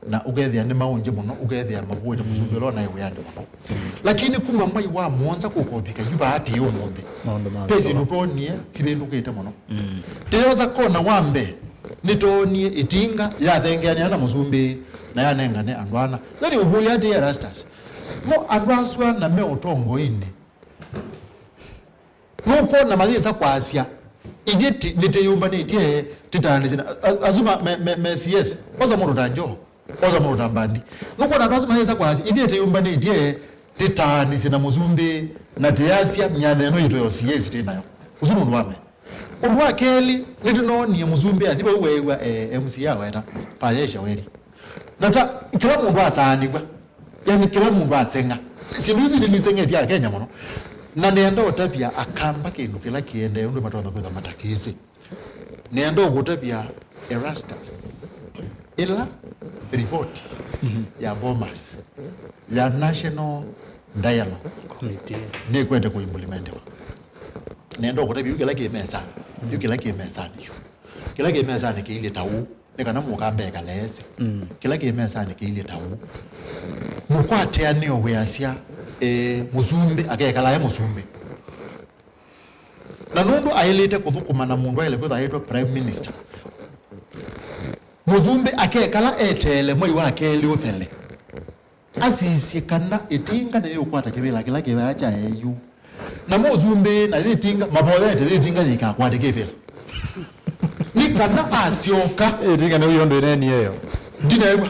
na ugethia ni maunje muno ugethia mabuete muzumbe lo na yandi muno lakini kuma mwezi wa muonza kukopika yuba ati yo mumbe pezi nutonie kibindu kete muno teyoza kona wambe nitonie itinga ya thengania na muzumbe na yanengane andwana yani ubuli ati Erastus mo andwaswa na me utongo ine nuko na mageza kwasia igeti niteyumba nitie titandizina azuma me CS oza moto tanjo oza moto tambandi nuko na ndwaswa mageza kwasia igeti yumba nitie titandizina muzumbi na tiasia mnyadheno ito yo CS tinayo uzunu ndwame undwa keli nitinonie muzumbi athiba wewa MC yawe eta payesha weri nata kila mundu asanigwa yani kila mundu asenga sinduzi nilisengeti ya Kenya muno na nenda otapia akamba kindu kila kiende ndo matonda kwa matakisi nenda ogotapia Erastus ila report ya Bomas ya National Dialogue Committee ni kwenda kuimplementiwa nenda ogotapia kila kimesa kila kimesa nicho kila kimesa ni kile tau nikana mukambe kalese kila kimesa ni kile tau mukwate anio weasia muzumbe akekala ya muzumbe na nundu ailite kuthukuma na mundu aile kwitha aitwa prime minister muzumbe akekala etele mwai wake li uthele asisikana itinga na yokwata kibila kila kibacha eyu na muzumbe na itinga mabodete itinga zikakwata kibila nikana asioka itinga no yondo neni yeyo ndinaiwa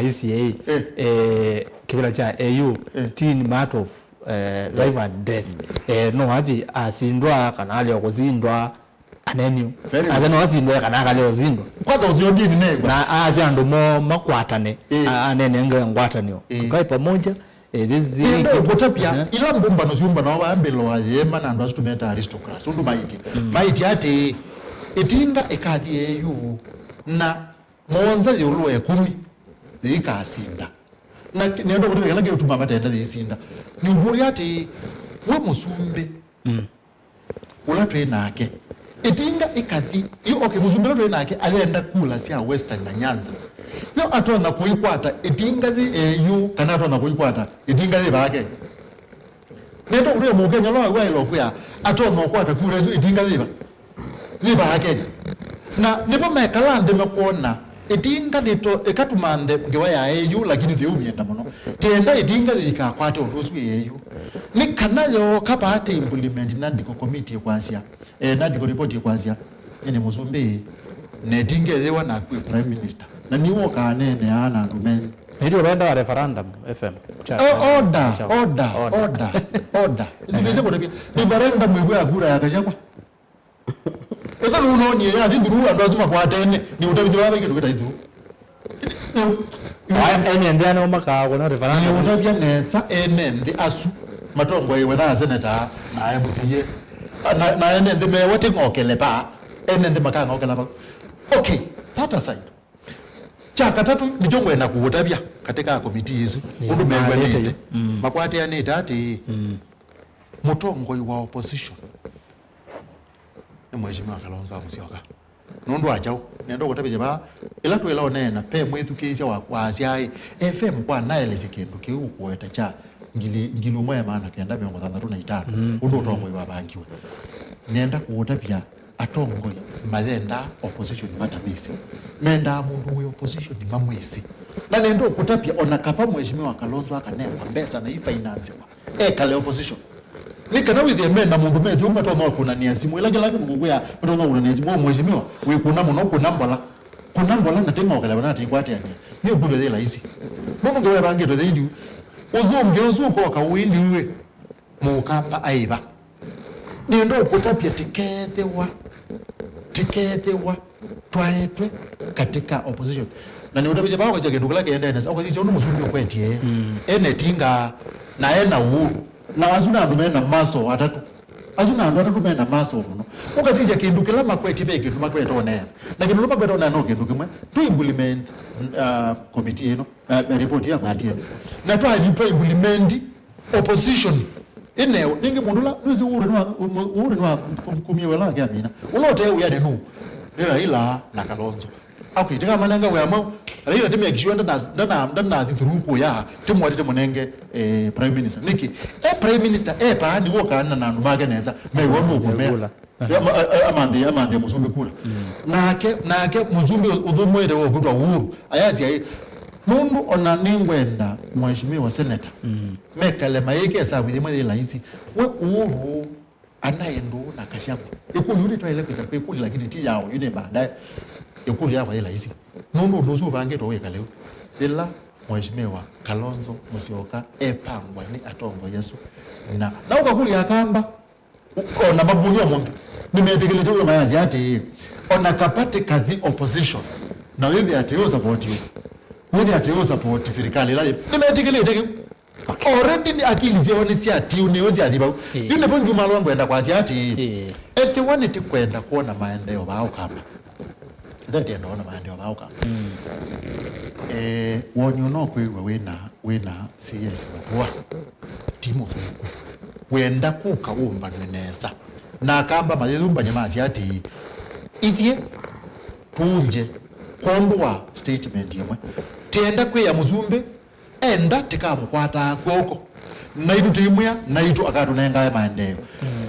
ICA kibila cha AU teen matter of life and death no hathi asindwa kana ali okuzindwa anenyu azano asindwa kana kali ozindwa kwanza uziodini nego na aziando mo makwatane anene ngwatanyo kai pamoja this thing kutapia ila mbumba no ziumba na waambelo wa yema na ndo asitumeta aristocrats undu maiti ati itinga ekadi AU na monza yulu ya 10 ikasinda na nendo kuti kana kutuma matenda zisinda ni ubuli ati we musumbe ula train ake itinga ikathi yo okay musumbe train ake alienda kula sia Western na Nyanza yo atona kuikwata itinga zi AU kana atona kuikwata itinga zi bake nendo uri mu Kenya lo wa ilo kwa atona kukwata kula zi itinga zi bake na nipo mekalande mekuona itinga nito ekatumande ngewa ya AU lakini ndiumienda muno tenda itinga ikakwate ondosu AU nikanayo kapate implement nandiko committee kwasia nandiko report kwasia ene muzumbe netinga yewa na prime minister na niwo kanene ana ndumen ndio renda referendum FM order ndiveze ngotabia referendum mwe agura yakachakwa eza unoni ya dhuru andazima kwa atene ni utabizi wabe kindu kita dhuru ene ndiano makako na referendum ni utabia nesa ndi asu matongo yewe na senator na MCA na ene ndi me wati ngokele pa ene ndi makanga ngokela pa okay that aside chaka tatu nichongwe na kuutabia katika komiti hizo undu mewe nite makwate ya nite ati mutongo wa opposition mheshimiwa Kalonzo Musyoka nundu achao nendo gotabije ba ila twela onena pe mwithukisha wa kwasiai FM kwa naeleze kindu kiu kueta cha ngili umwe maana kenda 35 undu utomwe wa bangiwe nenda kuotabia atongoi mathenda opposition matamisi menda mundu we opposition mamwisi na nendo kutapia ona kapa mheshimiwa Kalonzo akanemba mbesa na finance kale opposition nikana with menda mundu mezi umatono kuna niazimu ila gala mungu ya matono kuna niazimu mheshimiwa we kuna muno kuna mbola na tengo kala bana tikwati yani ni bulo de la hizi mungu ngewe bange to the uzuko ka windi we mukamba aiba nendo kutapia tikethewa twaetwe katika opposition na ni utabize bawo kwa kindu kala kienda ena kwa sisi ono musumbi okwetie ene tinga na ena uhuru na azuna andu mena maso atatu mena maso muno ukasije kindu kila makweti be kindu makweti onena na kindu makweti onena no kindu kimwe to implement committee eno report ya committee na to implement opposition eneo ninge mundula nuzi uri nwa kumiewe lake amina ulote uyane nu ila na Kalonzo akitaka mananga wema ila timu ya kishiwanda na thruku ya timu watete munenge prime minister niki prime minister pa ndi wokana na numageneza meiwono ukumea amande musumbi kula nake musumbi udhumwede wokutwa uhuru ayazi ya mundu ona ningwenda mheshimiwa senator mekale maike sabu yemwe ila hizi we uhuru anayendu na kashabu ikulu yuli twaile kwisa ikulu lakini ti yao yune baadaye ikulu yao ila hizi mundu ndozu bange to weka leo ila mheshimiwa Kalonzo Musyoka epangwa ni atongo Yesu na ukakuli akamba ona mabunyo mundu nimetekeleza mayazi ati ona kapate kadhi opposition na wewe ateo support you wewe ateo support serikali la nimetekeleza already ni akili zioni si ati uniozi adhiba yune ponju malo ngwenda kwa ati eti waniti kwenda kuona maendeleo bao kama ndio naona maendeleo bao kama wonyo no kwewe wena CS mutwa timu fuku wenda kuka umba nesa na kamba mazumba nyamazi ati ithie punje kondwa statement yemwe tenda kwe ya muzumbe enda tikamukwata kwoko naitu timya naitu akatunenga maendeleo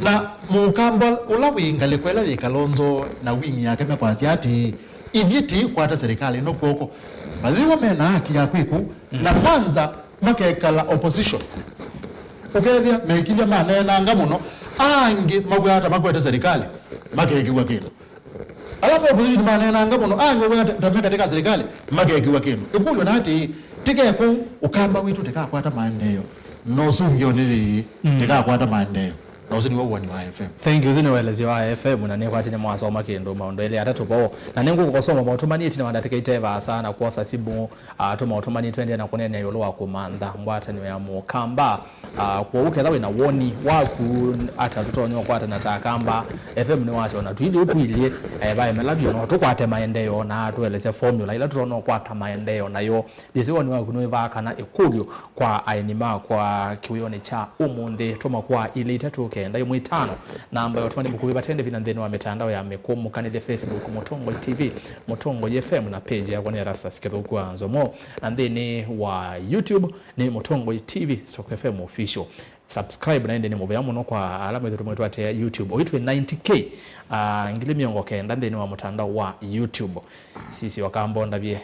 na mukamba ula wingale kwela ye Kalonzo na wingi yake mekwazi ati ithiti kwata serikali no kwoko maziwa mena haki ya kwiku na kwanza makekala opposition ukethia mekilia manena ngamuno ange magwata serikali makekiwa kino alafu opposition manena ngamuno ange magwata katika serikali makekiwa kino ikulu na ati tikeko ukamba witu tikakwata maendeleo no sungyo ni tikakwata maendeleo no sini woni wa FM. Thank you zini welezi wa FM na neko atine mwasoma kendo maondo ile atatu bo na nengo kusoma mautumani tina wandateka iteva sana kuosa sibu tuma mautumani twende na kunene yolowa kumanda mbwata ni ya mukamba kwa uke dhawe na woni waku ata tutonyo kwa ata natakamba FM ni wacho na tuili utuilie bae melabio no tukwate maendeleo na tueleze formula ila tutono kwata maendeleo na yo disiwa ni waku nuiva kana ikulio kwa ainima kwa kiwioni cha umunde tuma kwa ile itatu kenda yo mwitano na ambayo tumani bukubi batende vinandeni wa mitandao ya mekumu kanile Facebook Mutongo TV Mutongo FM na page ya kwenye rasa siketho kwa nzomo and then wa YouTube ni Mutongo TV Stock FM official subscribe na ende ni move muno kwa alama yetu mwetu ate YouTube oitwe 90k ngili miongo kenda then wa mtandao wa YouTube sisi wakambonda bie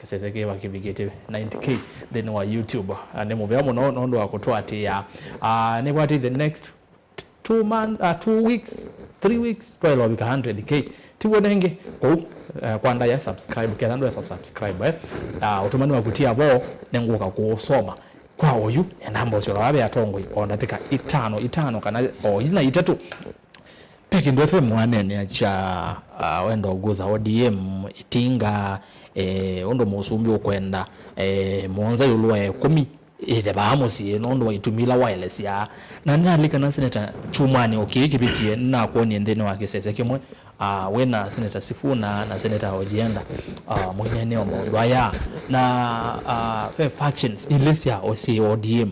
kesezeke wakibigete 90k then wa YouTube ne move muno ndo wakutoa ate ya ne what the next 2 weeks 3 weeks kwa lo bika 100k tiwonenge kwa nda ya subscribe kwa ndo ya subscribe utumani wa kutia bo nenguka kusoma kwa oyu enambo sio wabe atongo ondatika itano kana ina itatu peke ndo FM mwanene acha wendo uguza ODM itinga ondo musumbi okwenda monza yulwa 10 ide baamusi nondo waitumila wireless ya na nalika na senator Chumani okikipitie na kuoni ndene wake sese kimwe wena senator Sifuna na senator Ojienda mwenene omondo aya na factions ilesia ODM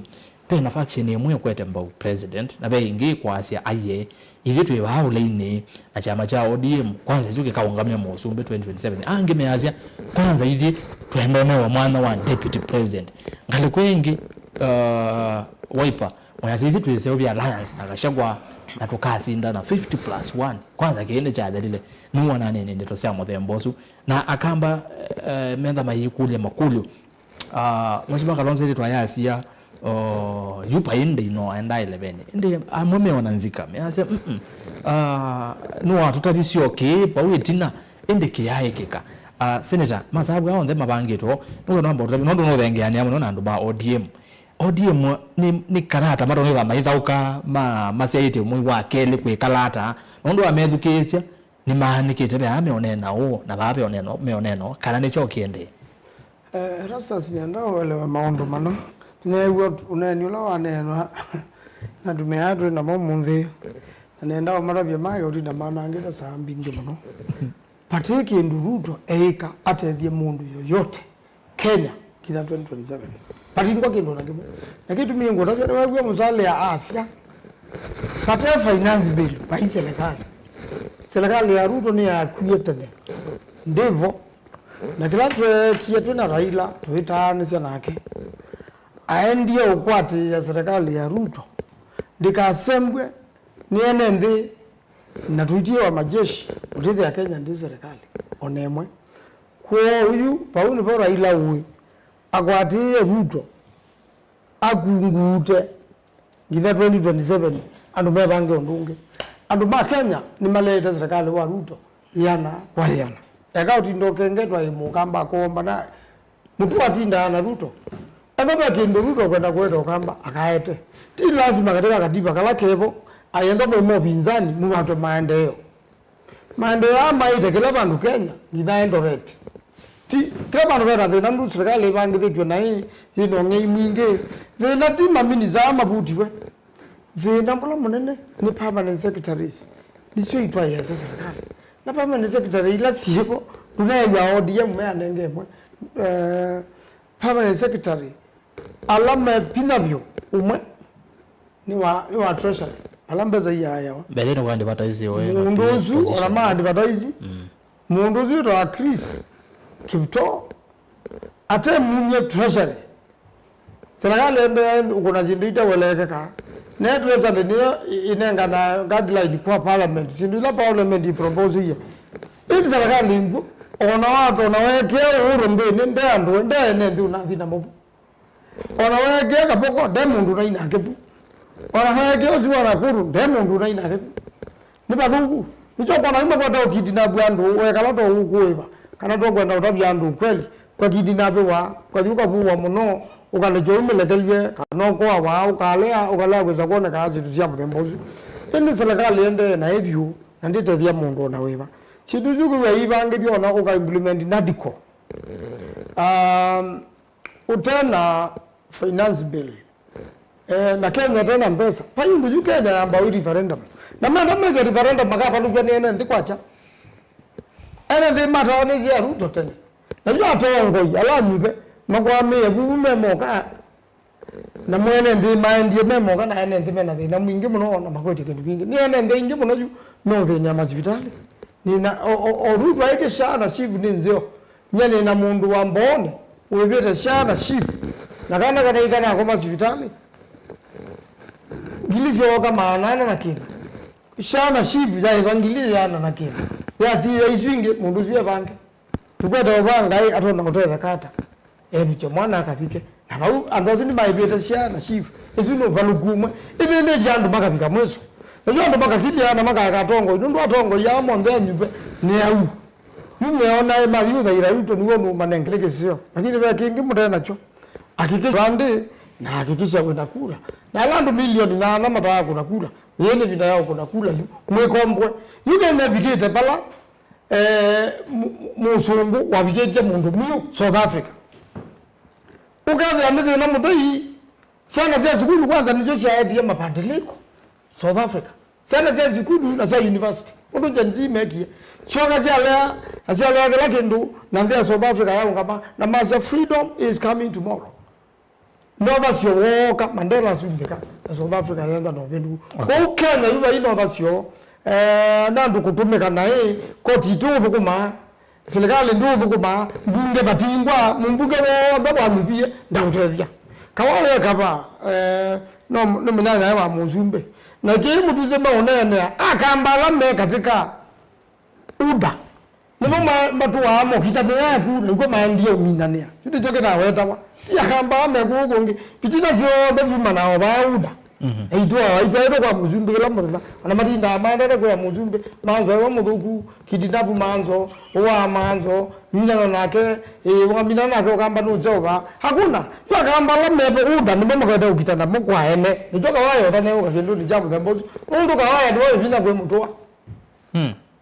pe na faction yemwe kwete mbao president na be ingi kwa asia aye ivitu yao leine na chama cha ODM kwanza juke kaungamia musumbe 2027 ange meazia kwanza hivi tuendane wa mwana wa deputy president ngale kwengi Wiper mwazithi twese obi alliance nakashagwa na tukasinda na 50+1 kwanza kiende cha dalile nuona nene ndio tosea muthembosu na akamba menda mayikulia makulyo mwashima kalonze ile twayasia yupa inde ino enda 11 inde amome wananzika mease no atutabisi okay pawetina inde kiyaye kika senator masabu aho ndema bangito nuko namba utabi ndo no bengeani amo nando ba ODM ni karata maro ni maithauka masiaite mwi wa kele kwe kalata ndo amethukisia ni mahanikite be ameonena o na babe oneno meoneno kana ni chokiende rasta sinyanda wale maondo mano newo unenyola waneno na tumeatu na momunthi nenda marabia mayo rinda manangita sambinge mano patiki nduruto eika atethie mundu yoyote Kenya kitha 2027 patingwa kindu nakimo na kitu mingo ndio wewe musale ya Asia pate finance bill pai serikali ya Ruto ni ya kuyetene ndivyo na kila kietu na Raila tuitani sana yake aendie ukwati ya serikali ya Ruto ndikasembwe niene ndi na tuitie wa majeshi utithi ya Kenya ndi serikali onemwe kwa huyu pauni pa Raila huyu akwatie Ruto akungute ngitha 2027 andu mebange ondunge andu ma Kenya ni maleta serikali wa Ruto yana kwa yana eka utindoke ngetwa imukamba kuomba na mtu atinda na Ruto enoba kindu Ruto kwenda kwenda kamba akaete ti lazima katika katiba kala kevo ayenda mo binzani mu watu maendeleo ama ite kila bandu Kenya ngitha endoreti ti kila bandu bera de nandu serikali bangi de na hii ino ngei mwinge de na ti mamini za mabutiwe de nambula munene ni permanent secretaries nisio itwa ya serikali na permanent secretary ila sipo tunaiwa ODM meanenge mwe permanent secretary alama pinabyo umwe ni wa treasury alamba za yaya mbele no kandi bataizi wewe munduzu olama andi bataizi munduzu ro Chris Kipto ate munye treasury serikali ndo kuna zinduita welekeka na treasury niyo inenga na guideline kwa parliament sindula parliament propose hiyo ili serikali ngo ona watu na weke urumbe nende andu ndene ndu na thina mo ona weke kapoko demundu na inakepu ona weke oziwara kuru demundu na inakepu ni bathugu nicho kwa naima kwa dao kidina bwandu weka loto ukuiba kana to kwenda utabya andu kweli kwa kidina bewa kwa yuka buwa muno ukalejo umelekelwe kana kwa wa ukalea kweza kuona kazi tuzia mtembozi ili serikali ende na hivyo na ndite thia mundu na wiba chidujugu we ibange diona uka implement nadiko utena finance bill na Kenya tena mpesa payundu ju Kenya amba referendum na manda mega referendum makapa lugha nene ndikwacha ene ndi matone ya Ruto tena na jo atongo yala nyube magwame ebume moka na mwene ndi maendie memoka na ene ndi mena ndi na mwingi muno na makweti kindu kingi ni ene ndi ingi muno ju no the nyama hospitali nina Ruto aite shana shivu ninzio nyene na mundu wa mbone uwebete shana shivu na kana ikana kwa hospitali gilivyo kama anana na kina shana shivu ya evangelize ana na kina ya ti ya iswinge mundu siya bange tukweta obanga ai atona kutoza kata ebicho mwana akafike na bau andozi ni maibete shana shivu ezino balugumwe ibende jandu makafika mweso najua ndo baka kibya na maka akatongo ndo atongo ya monde nyupe ni au yumeona ma yuda ira Ruto ni wono manengeleke sio lakini bya kingi mutana nacho hakikisha ande na hakikisha kwenda kula na landu milioni na alama ta kuna kula yene vinda yao kuna kula mwekombwe yuge navigate pala musungu wabigete mundu miyo South Africa ukaza amede na mudai sana zia zikulu kwanza nijoshi ya mapandeliko South Africa sana zia zikulu na za university ndo janzi meki choka zia lea lake ndo na ndia South Africa yao kama na master freedom is coming tomorrow nova sio woka Mandela sumbeka na South Africa yenda no bendu kwa Kenya yuba ino sio nandu kutumika na koti tuvu kuma serikali nduvu kuma mbunge batingwa mbunge wo ndabwa mbie ndawutezia kawaye kaba no mnyanya wa Muzumbe na kile mtu sema unaenea akambala me katika uda nimo matu wa amo kitabea ku niko maandio minania tute joke na weta wa yakamba me ku kongi pitina sio bevuma na oba aitwa aitwa kwa Muzumbe la mudla ana matinda amanda kwa Muzumbe manzo wa muduku kidindapu manzo wa manzo minano nake wa minano nake kamba nuzoba hakuna yakamba la me uda nimo makada ukitana mokwa ene nitoka wayo tane ukakindu ni jamu zambozi undu kawaya ndio vina kwa mtoa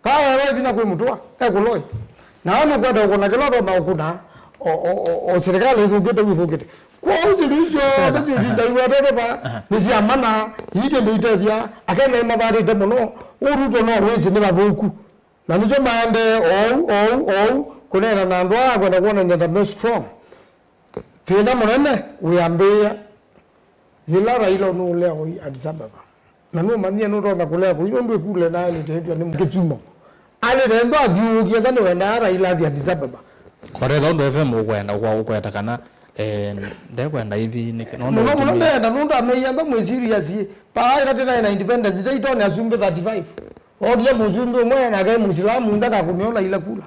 kaya wewe vina kwa mtoa kuloi na wana kwenda kuna kilodo na kuna o serikali zungete wizungete kwa uzilisho basi ndaiwa ba nisi amana yike nditedia akene mabari de muno uruto no wezi ni bavuku na nicho maande kunena na ndwa kwenda kuona nyanda no strong tena munene uyambia hila railo no leo Addis Ababa na no mania no ndo nakulea ko ndo kule na ile tete ni mkechumo ale ndo avyuki ndani wena raila ya Addis Ababa kore ndo FM ukwenda kwa takana ndekwenda hivi nono ndenda ndo ameyamba mwezirious pa ira tena ina independence itaitone azumbe 35 odia muzumbe mwe na gae muislamu ndaka kumiona ila kula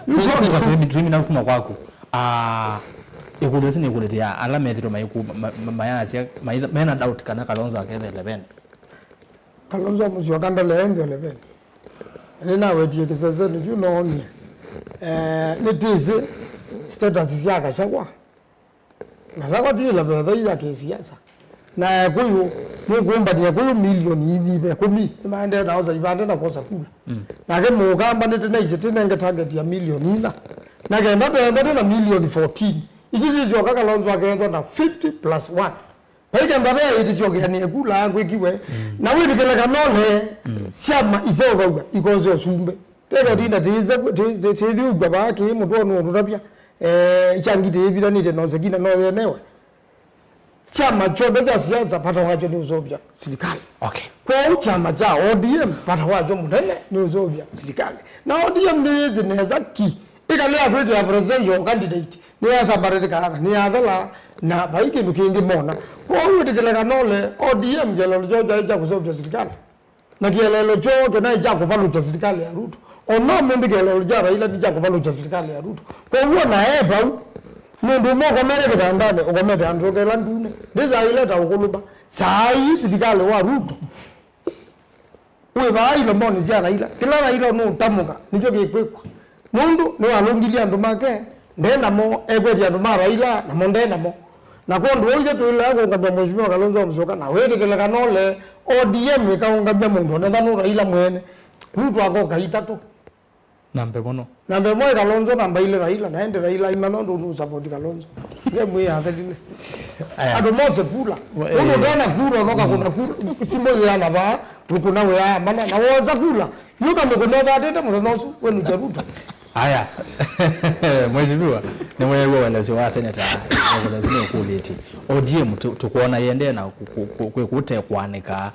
sasa tuimi na kuma kwako ikudosi ni kuletea alama yethiro maiku mayasi mena doubt kana Kalonzo akethe 11 Kalonzo muzio kanda le 11 nina wetie kisasa ni junoone nitize status yaka chakwa nasaka tila bedha ya kisiasa na kuyu mugumba dia kuyu milioni hivi be 10 maende nauza ibande na kosa kula na ke mugamba nitena isetena nge target ya milioni ina na ke ndata na milioni 14 ichi joka Kalonzo akenda na 50 plus 1 paike mbabe iti choke yani kula angwe kiwe na wewe kile kanone siama izoga uga ikozo sumbe tero dinda tizi uga baki mtu ono ndapya changite evira nite noze kina no yenewe chama chote cha siasa pata wacho ni uzobya serikali okay kwa chama cha ODM pata wacho munene ni uzobya serikali na ODM ni zineza ki ikalea kwetu ya presidential candidate ni asa baraka ni adala na baike nukingi mona kwa hiyo tikileka nole ODM jelo joja ja kuzobya serikali na kielelo chote na ja kupalucha serikali ya Ruto ono mbigelo jara ila ja kupalucha serikali ya Ruto kwa hiyo na eba mundu moko mere kitandane ukomete androgela ndune ndiza ile ta ukuluba sai serikali wa Ruto we bailo mboni jara ila kila ila no tamuka nijo kikwekwa mundu ni alungilia ndumake ndenda mo egwe ya ndumara ila na mondenda mo na kondo woje to ila ko ngabya mheshimiwa Kalonzo Musyoka na wewe kile kanole ODM ikaungabya mundu ndenda no Raila mwene Ruto ako kaitatu nambe mono nambe moyo Kalonzo namba ile Raila naende Raila imano ndo support Kalonzo ngemu ya hadile ado mose kula uno dana kula noka kuna kula simbo ya nava tukuna we mana na woza kula yuka mkono batete mronosu wenu Ruto haya mheshimiwa ni mwewe wanazi wa senator lazima kuleti ODM tukuona yende na kutekwanika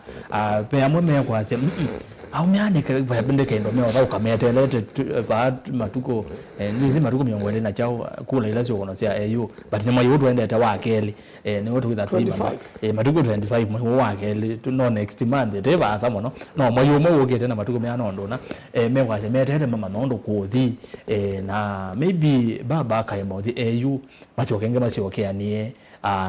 pe amwe kwa sema au mianika vabende kendo meo au kametelete ba matuko nizi matuko miongoni na chao kula ila sio konosia AU but ni mwayo watu waende tawa akeli ni watu with that matuko 25 mwayo wakeli no next month teba asamo no mwayo mwo ogete na matuko mea nondo na mewa se metete mama nondo kothi na maybe baba kaimo the AU macho kenge masio keanie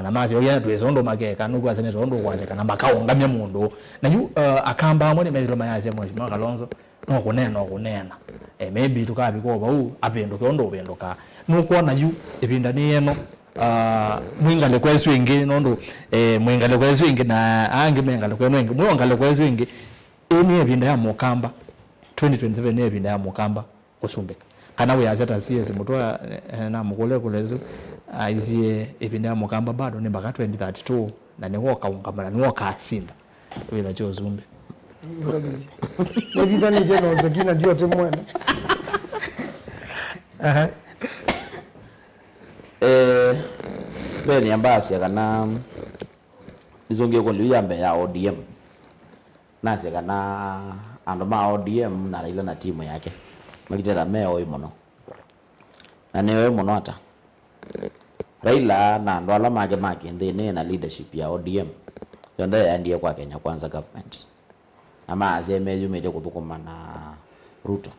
na mazi oya twezondo mageka nuko asene zondo kwazeka na makaungamya mundu na yu akamba amwe meziro mayazi mheshimiwa Kalonzo no kunena maybe tukabiko bau apendoke ondo bendoka nuko na yu ebinda ni eno mwingale kwesu ingi nondo mwingale kwesu ingi na ange mengale kwenu ingi mwingale kwesu ingi eni ebinda ya mukamba 2027 ne ebinda ya mukamba kusumbeka kana we azata CS mutwa na mukole kulezo aizie ebinda ya mukamba bado ni mpaka 2032 na ni woka ungamana ni woka asinda wila cho zumbe ndio ni jeno zakina ndio temwana beni ambasi kana izonge ko liyambe ya ODM nase kana andoma ODM na Raila na timu yake magitera meo imono na newe mono ata Raila na ndo alama yake ndene na leadership ya ODM yonde yaendie kwa Kenya Kwanza government na maazeme yumete kuthukuma na Ruto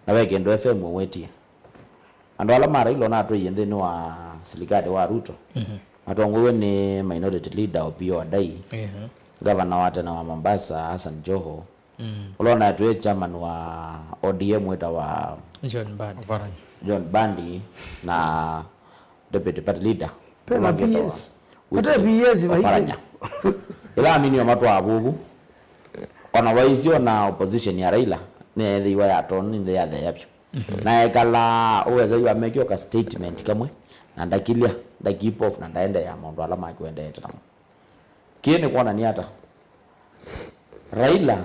na weke ndo FM wetie andu ala mara ilo na atu yende no wa silikade wa Ruto atongowe ni minority leader Opiyo Wandayi governor wa tena wa Mombasa Hassan Joho ulona atu chairman wa ODM weta wa John Bandi na deputy party leader pena PS hata PS vaidi ila amini wa matu abubu ona waizio na opposition ya Raila ne thiwa ya toni ndi ya thayapyo na ekala uweza yu amekio ka statement kamwe na ndakilia ndakipa off na ndaenda ya mundu ala makwenda etamo kiene kuona ni hata Raila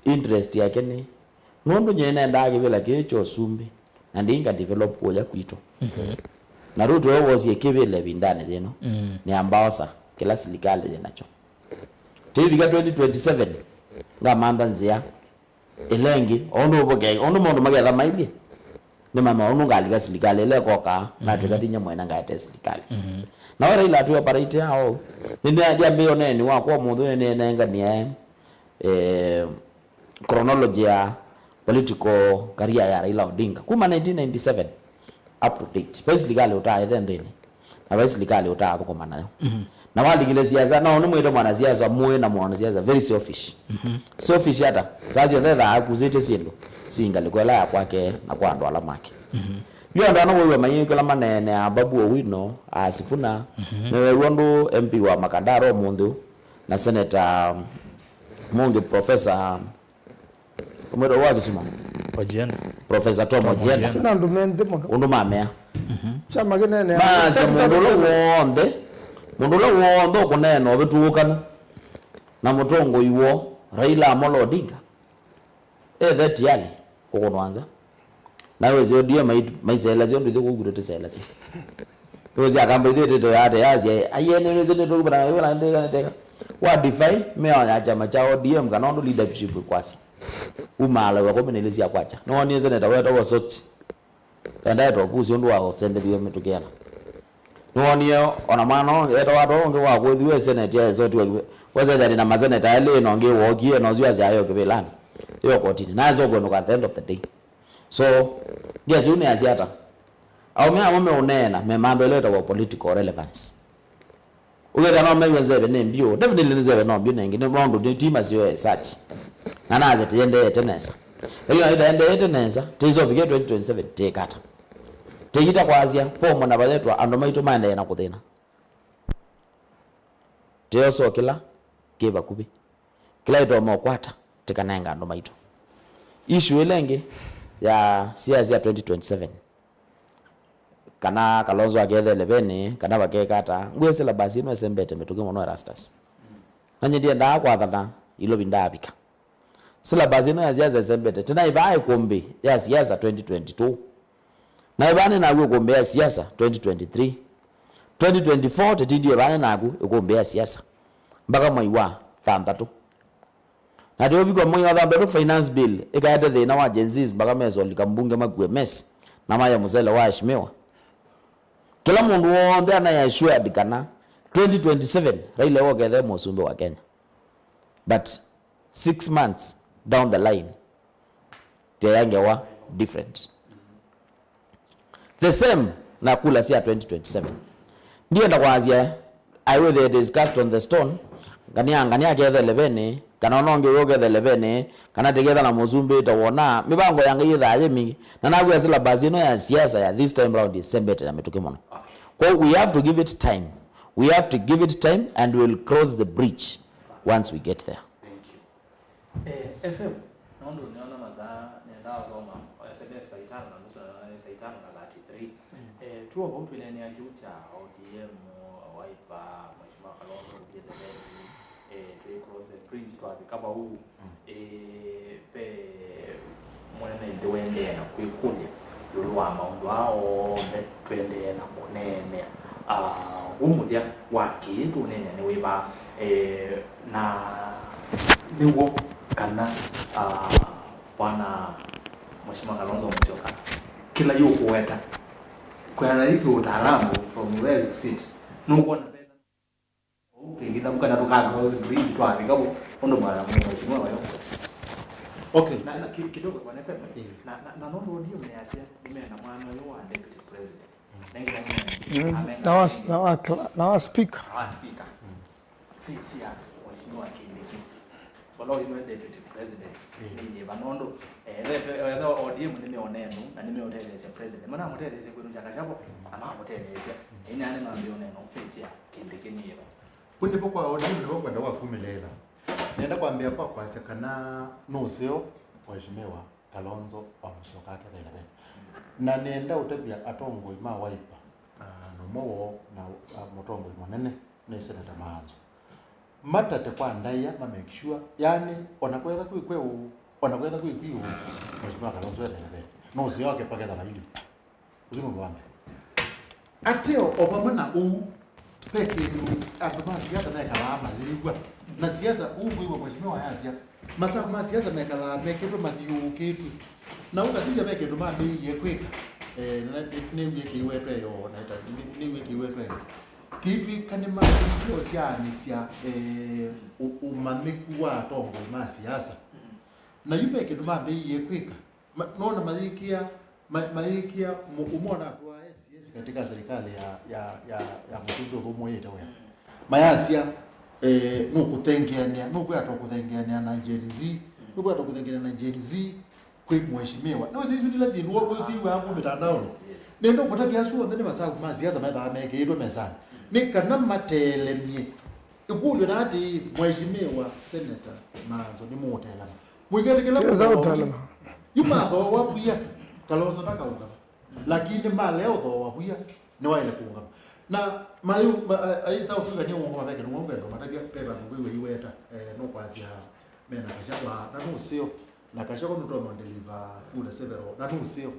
interest yake ni nundu nyene ndage bila kicho sumbi na ndinga develop kuja kwito na Ruto was yekebele bindane zeno ni ambao kila serikali zinacho tibika 2027 ngamanda nzia elengi ono boge ono mondo magela maili ni mama ono ngaliga serikali ile koka na tukatinya mwena ngate serikali na wale ila tu operate hao ni ndia mbio nene wa kwa mundu nene ngania chronology ya political career ya Raila Odinga kuma 1997 up to date basi legal uta then na basi legal uta kwa maana na wali gile siasa na ono mwedo mwana siasa muwe na mwana siasa very selfish selfish hata sasa yeye akuzite sindo singa likwela ya kwake na kwa ndo alamake yo ndo wewe mayiko la manene ababu owino asifuna na rondo MP wa Makandaro mundu na senator Mungi professor umero wa kisima Ojienda Professor Tom Ojienda na ndo mende undu mamea chama kinene basi mundu lo wondo kuneno obetukana na mutongo iwo Raila Amolo Odinga that yali kukonwanza na wezi ODM maisela zio ndithu kugurete sela zi wezi akamba idete to yate yazi ayene wezi ndo kubana wala ndeka wa defy meo ya chama cha ODM kana ndo leadership kwasi umala wa komenelezi ya kwacha no ni seneta weto wasoti kanda to pusi ndo wa sende dio metukera no ni ona mano eto wado nge wa kwethiwe seneta ya zoti waza dali na mazeneta ile no nge wogie no zio azayo kebelani yo kotini nazo gono at the end of the day so yes une aziata au mimi unena memambo ile wa political relevance ugera no mimi nzebe nembio definitely nzebe no mbio nengine mondo ni team asio search na naze tiende tenesa hiyo itaende tenesa tizo bige 2027 tekata tegita kwa azia pomo na baletwa ando maito mande na kuthina teo so kila kiba kubi kila ito mo kwata tikanenga ando maito issue elenge ya siasa ya 2027 kana Kalonzo agethele bene kana bakekata ngwesela basi no sembete metuke mono rastas nanye dia nda kwa thana ilo bindabika sila basi no ya siasa sembete tena ibaye kombe ya siasa 2022 na ibane na kombe ya siasa 2023 2024 tetindi ibane na kombe ya siasa mpaka mwaiwa thantatu na dio biko mwe wa finance bill ikaende thina wa Gen-Zs mpaka meso likambunge magwe mess na maya muzele wa ashmewa kila mundu wonde anayashua dikana 2027 Raila wogethe musumbe wa Kenya but 6 months down the line teyange wa different the same na kula sia 2027 ndio ndakwazia aiwe they discussed on the stone ngania gethe lebene kana nonge yogethe lebene kana tegeza na muzumbe tawona mibango yanga yithaje mingi na nagwe sila basi no ya siasa ya this time round is sembete na metuke mono kwa we have to give it time and we'll cross the bridge once we get there. Thank you. FM naondo niona maza nenda zoma SMS saitano na nusu saitano na 33 tuo kwa mtu ile ni ajucha ODM Wiper mheshimiwa Kalonzo Musyoka to cross the bridge to kama huu pe mwana ndio wende na kuikulia yulwa maundu ao twende na monene umudia waki tunene ni wiba na niwo kana bwana mheshimiwa Kalonzo Musyoka kila yuko weta kwa hiki utaalamu from where you sit no kuona tena ukingine kitabu kana tukana was great kwa ngabo ondo mara mheshimiwa wayo. Okay. Na kidogo kwa nefe na nondo ndio mnayasia nimeenda mwana yo wa deputy president. Na wa speaker. Fiti ya mheshimiwa Kindiki. Balo yule deputy president ni banondo wewe ODM nimeoneno na nimeoteleza president. Maana moteleza kwenu chakachabo ama moteleza. Inyane mambo neno fiti ya Kindiki niyo. Punde kwa ODM ndio kwenda kwa kumilela. Nenda kuambia kwa sekana nuseo mheshimiwa Kalonzo wa Musyoka yake vile. Na nenda utabia atongo ima waipa nomo na motongo monene na seneta Maanzo matate kwa ndaya ma make sure yani onakwenda onakwenda kuikwiu mheshimiwa Kalonzo vile no sio yake paketa maili uzimo bwana ateo obamana peke abama siasa na kalama zilikuwa na siasa huko mheshimiwa Yasia masa ma siasa na kalama meketo madhiu kitu na ukasija peke ndo mambe yekweka ni wiki wetu yo naita ni wiki wetu kitu kanema sio siani sia umamiku wa tongo ma siasa na yupe ndo mambe yekweka naona maikia umona kwa SCS katika serikali ya mtundo humo yetu wewe mayasia nukutengenia nukuyatokutengenia na Gen Z nukuyatokutengenia na Gen Z kwa mheshimiwa no sisi ndila zindu wako siwe hapo mitandao nendo kutakia suo ndene masaku maziaza maitha ameke ito mesana nikana matelemye ikulyo nati mheshimiwa Senator Maanzo ni mutela mwigetekela Zautala yuma ho wabuya Kalonzo nakauga lakini maleo tho wabuya ni waile kuunga na mayu aisa ufuga ni uongo mabeke ni uongo ndo matakia peba ngwiwe iweta no kwazia mena kashaba na no sio na kashaba ndo ndo deliver ule severo na no sio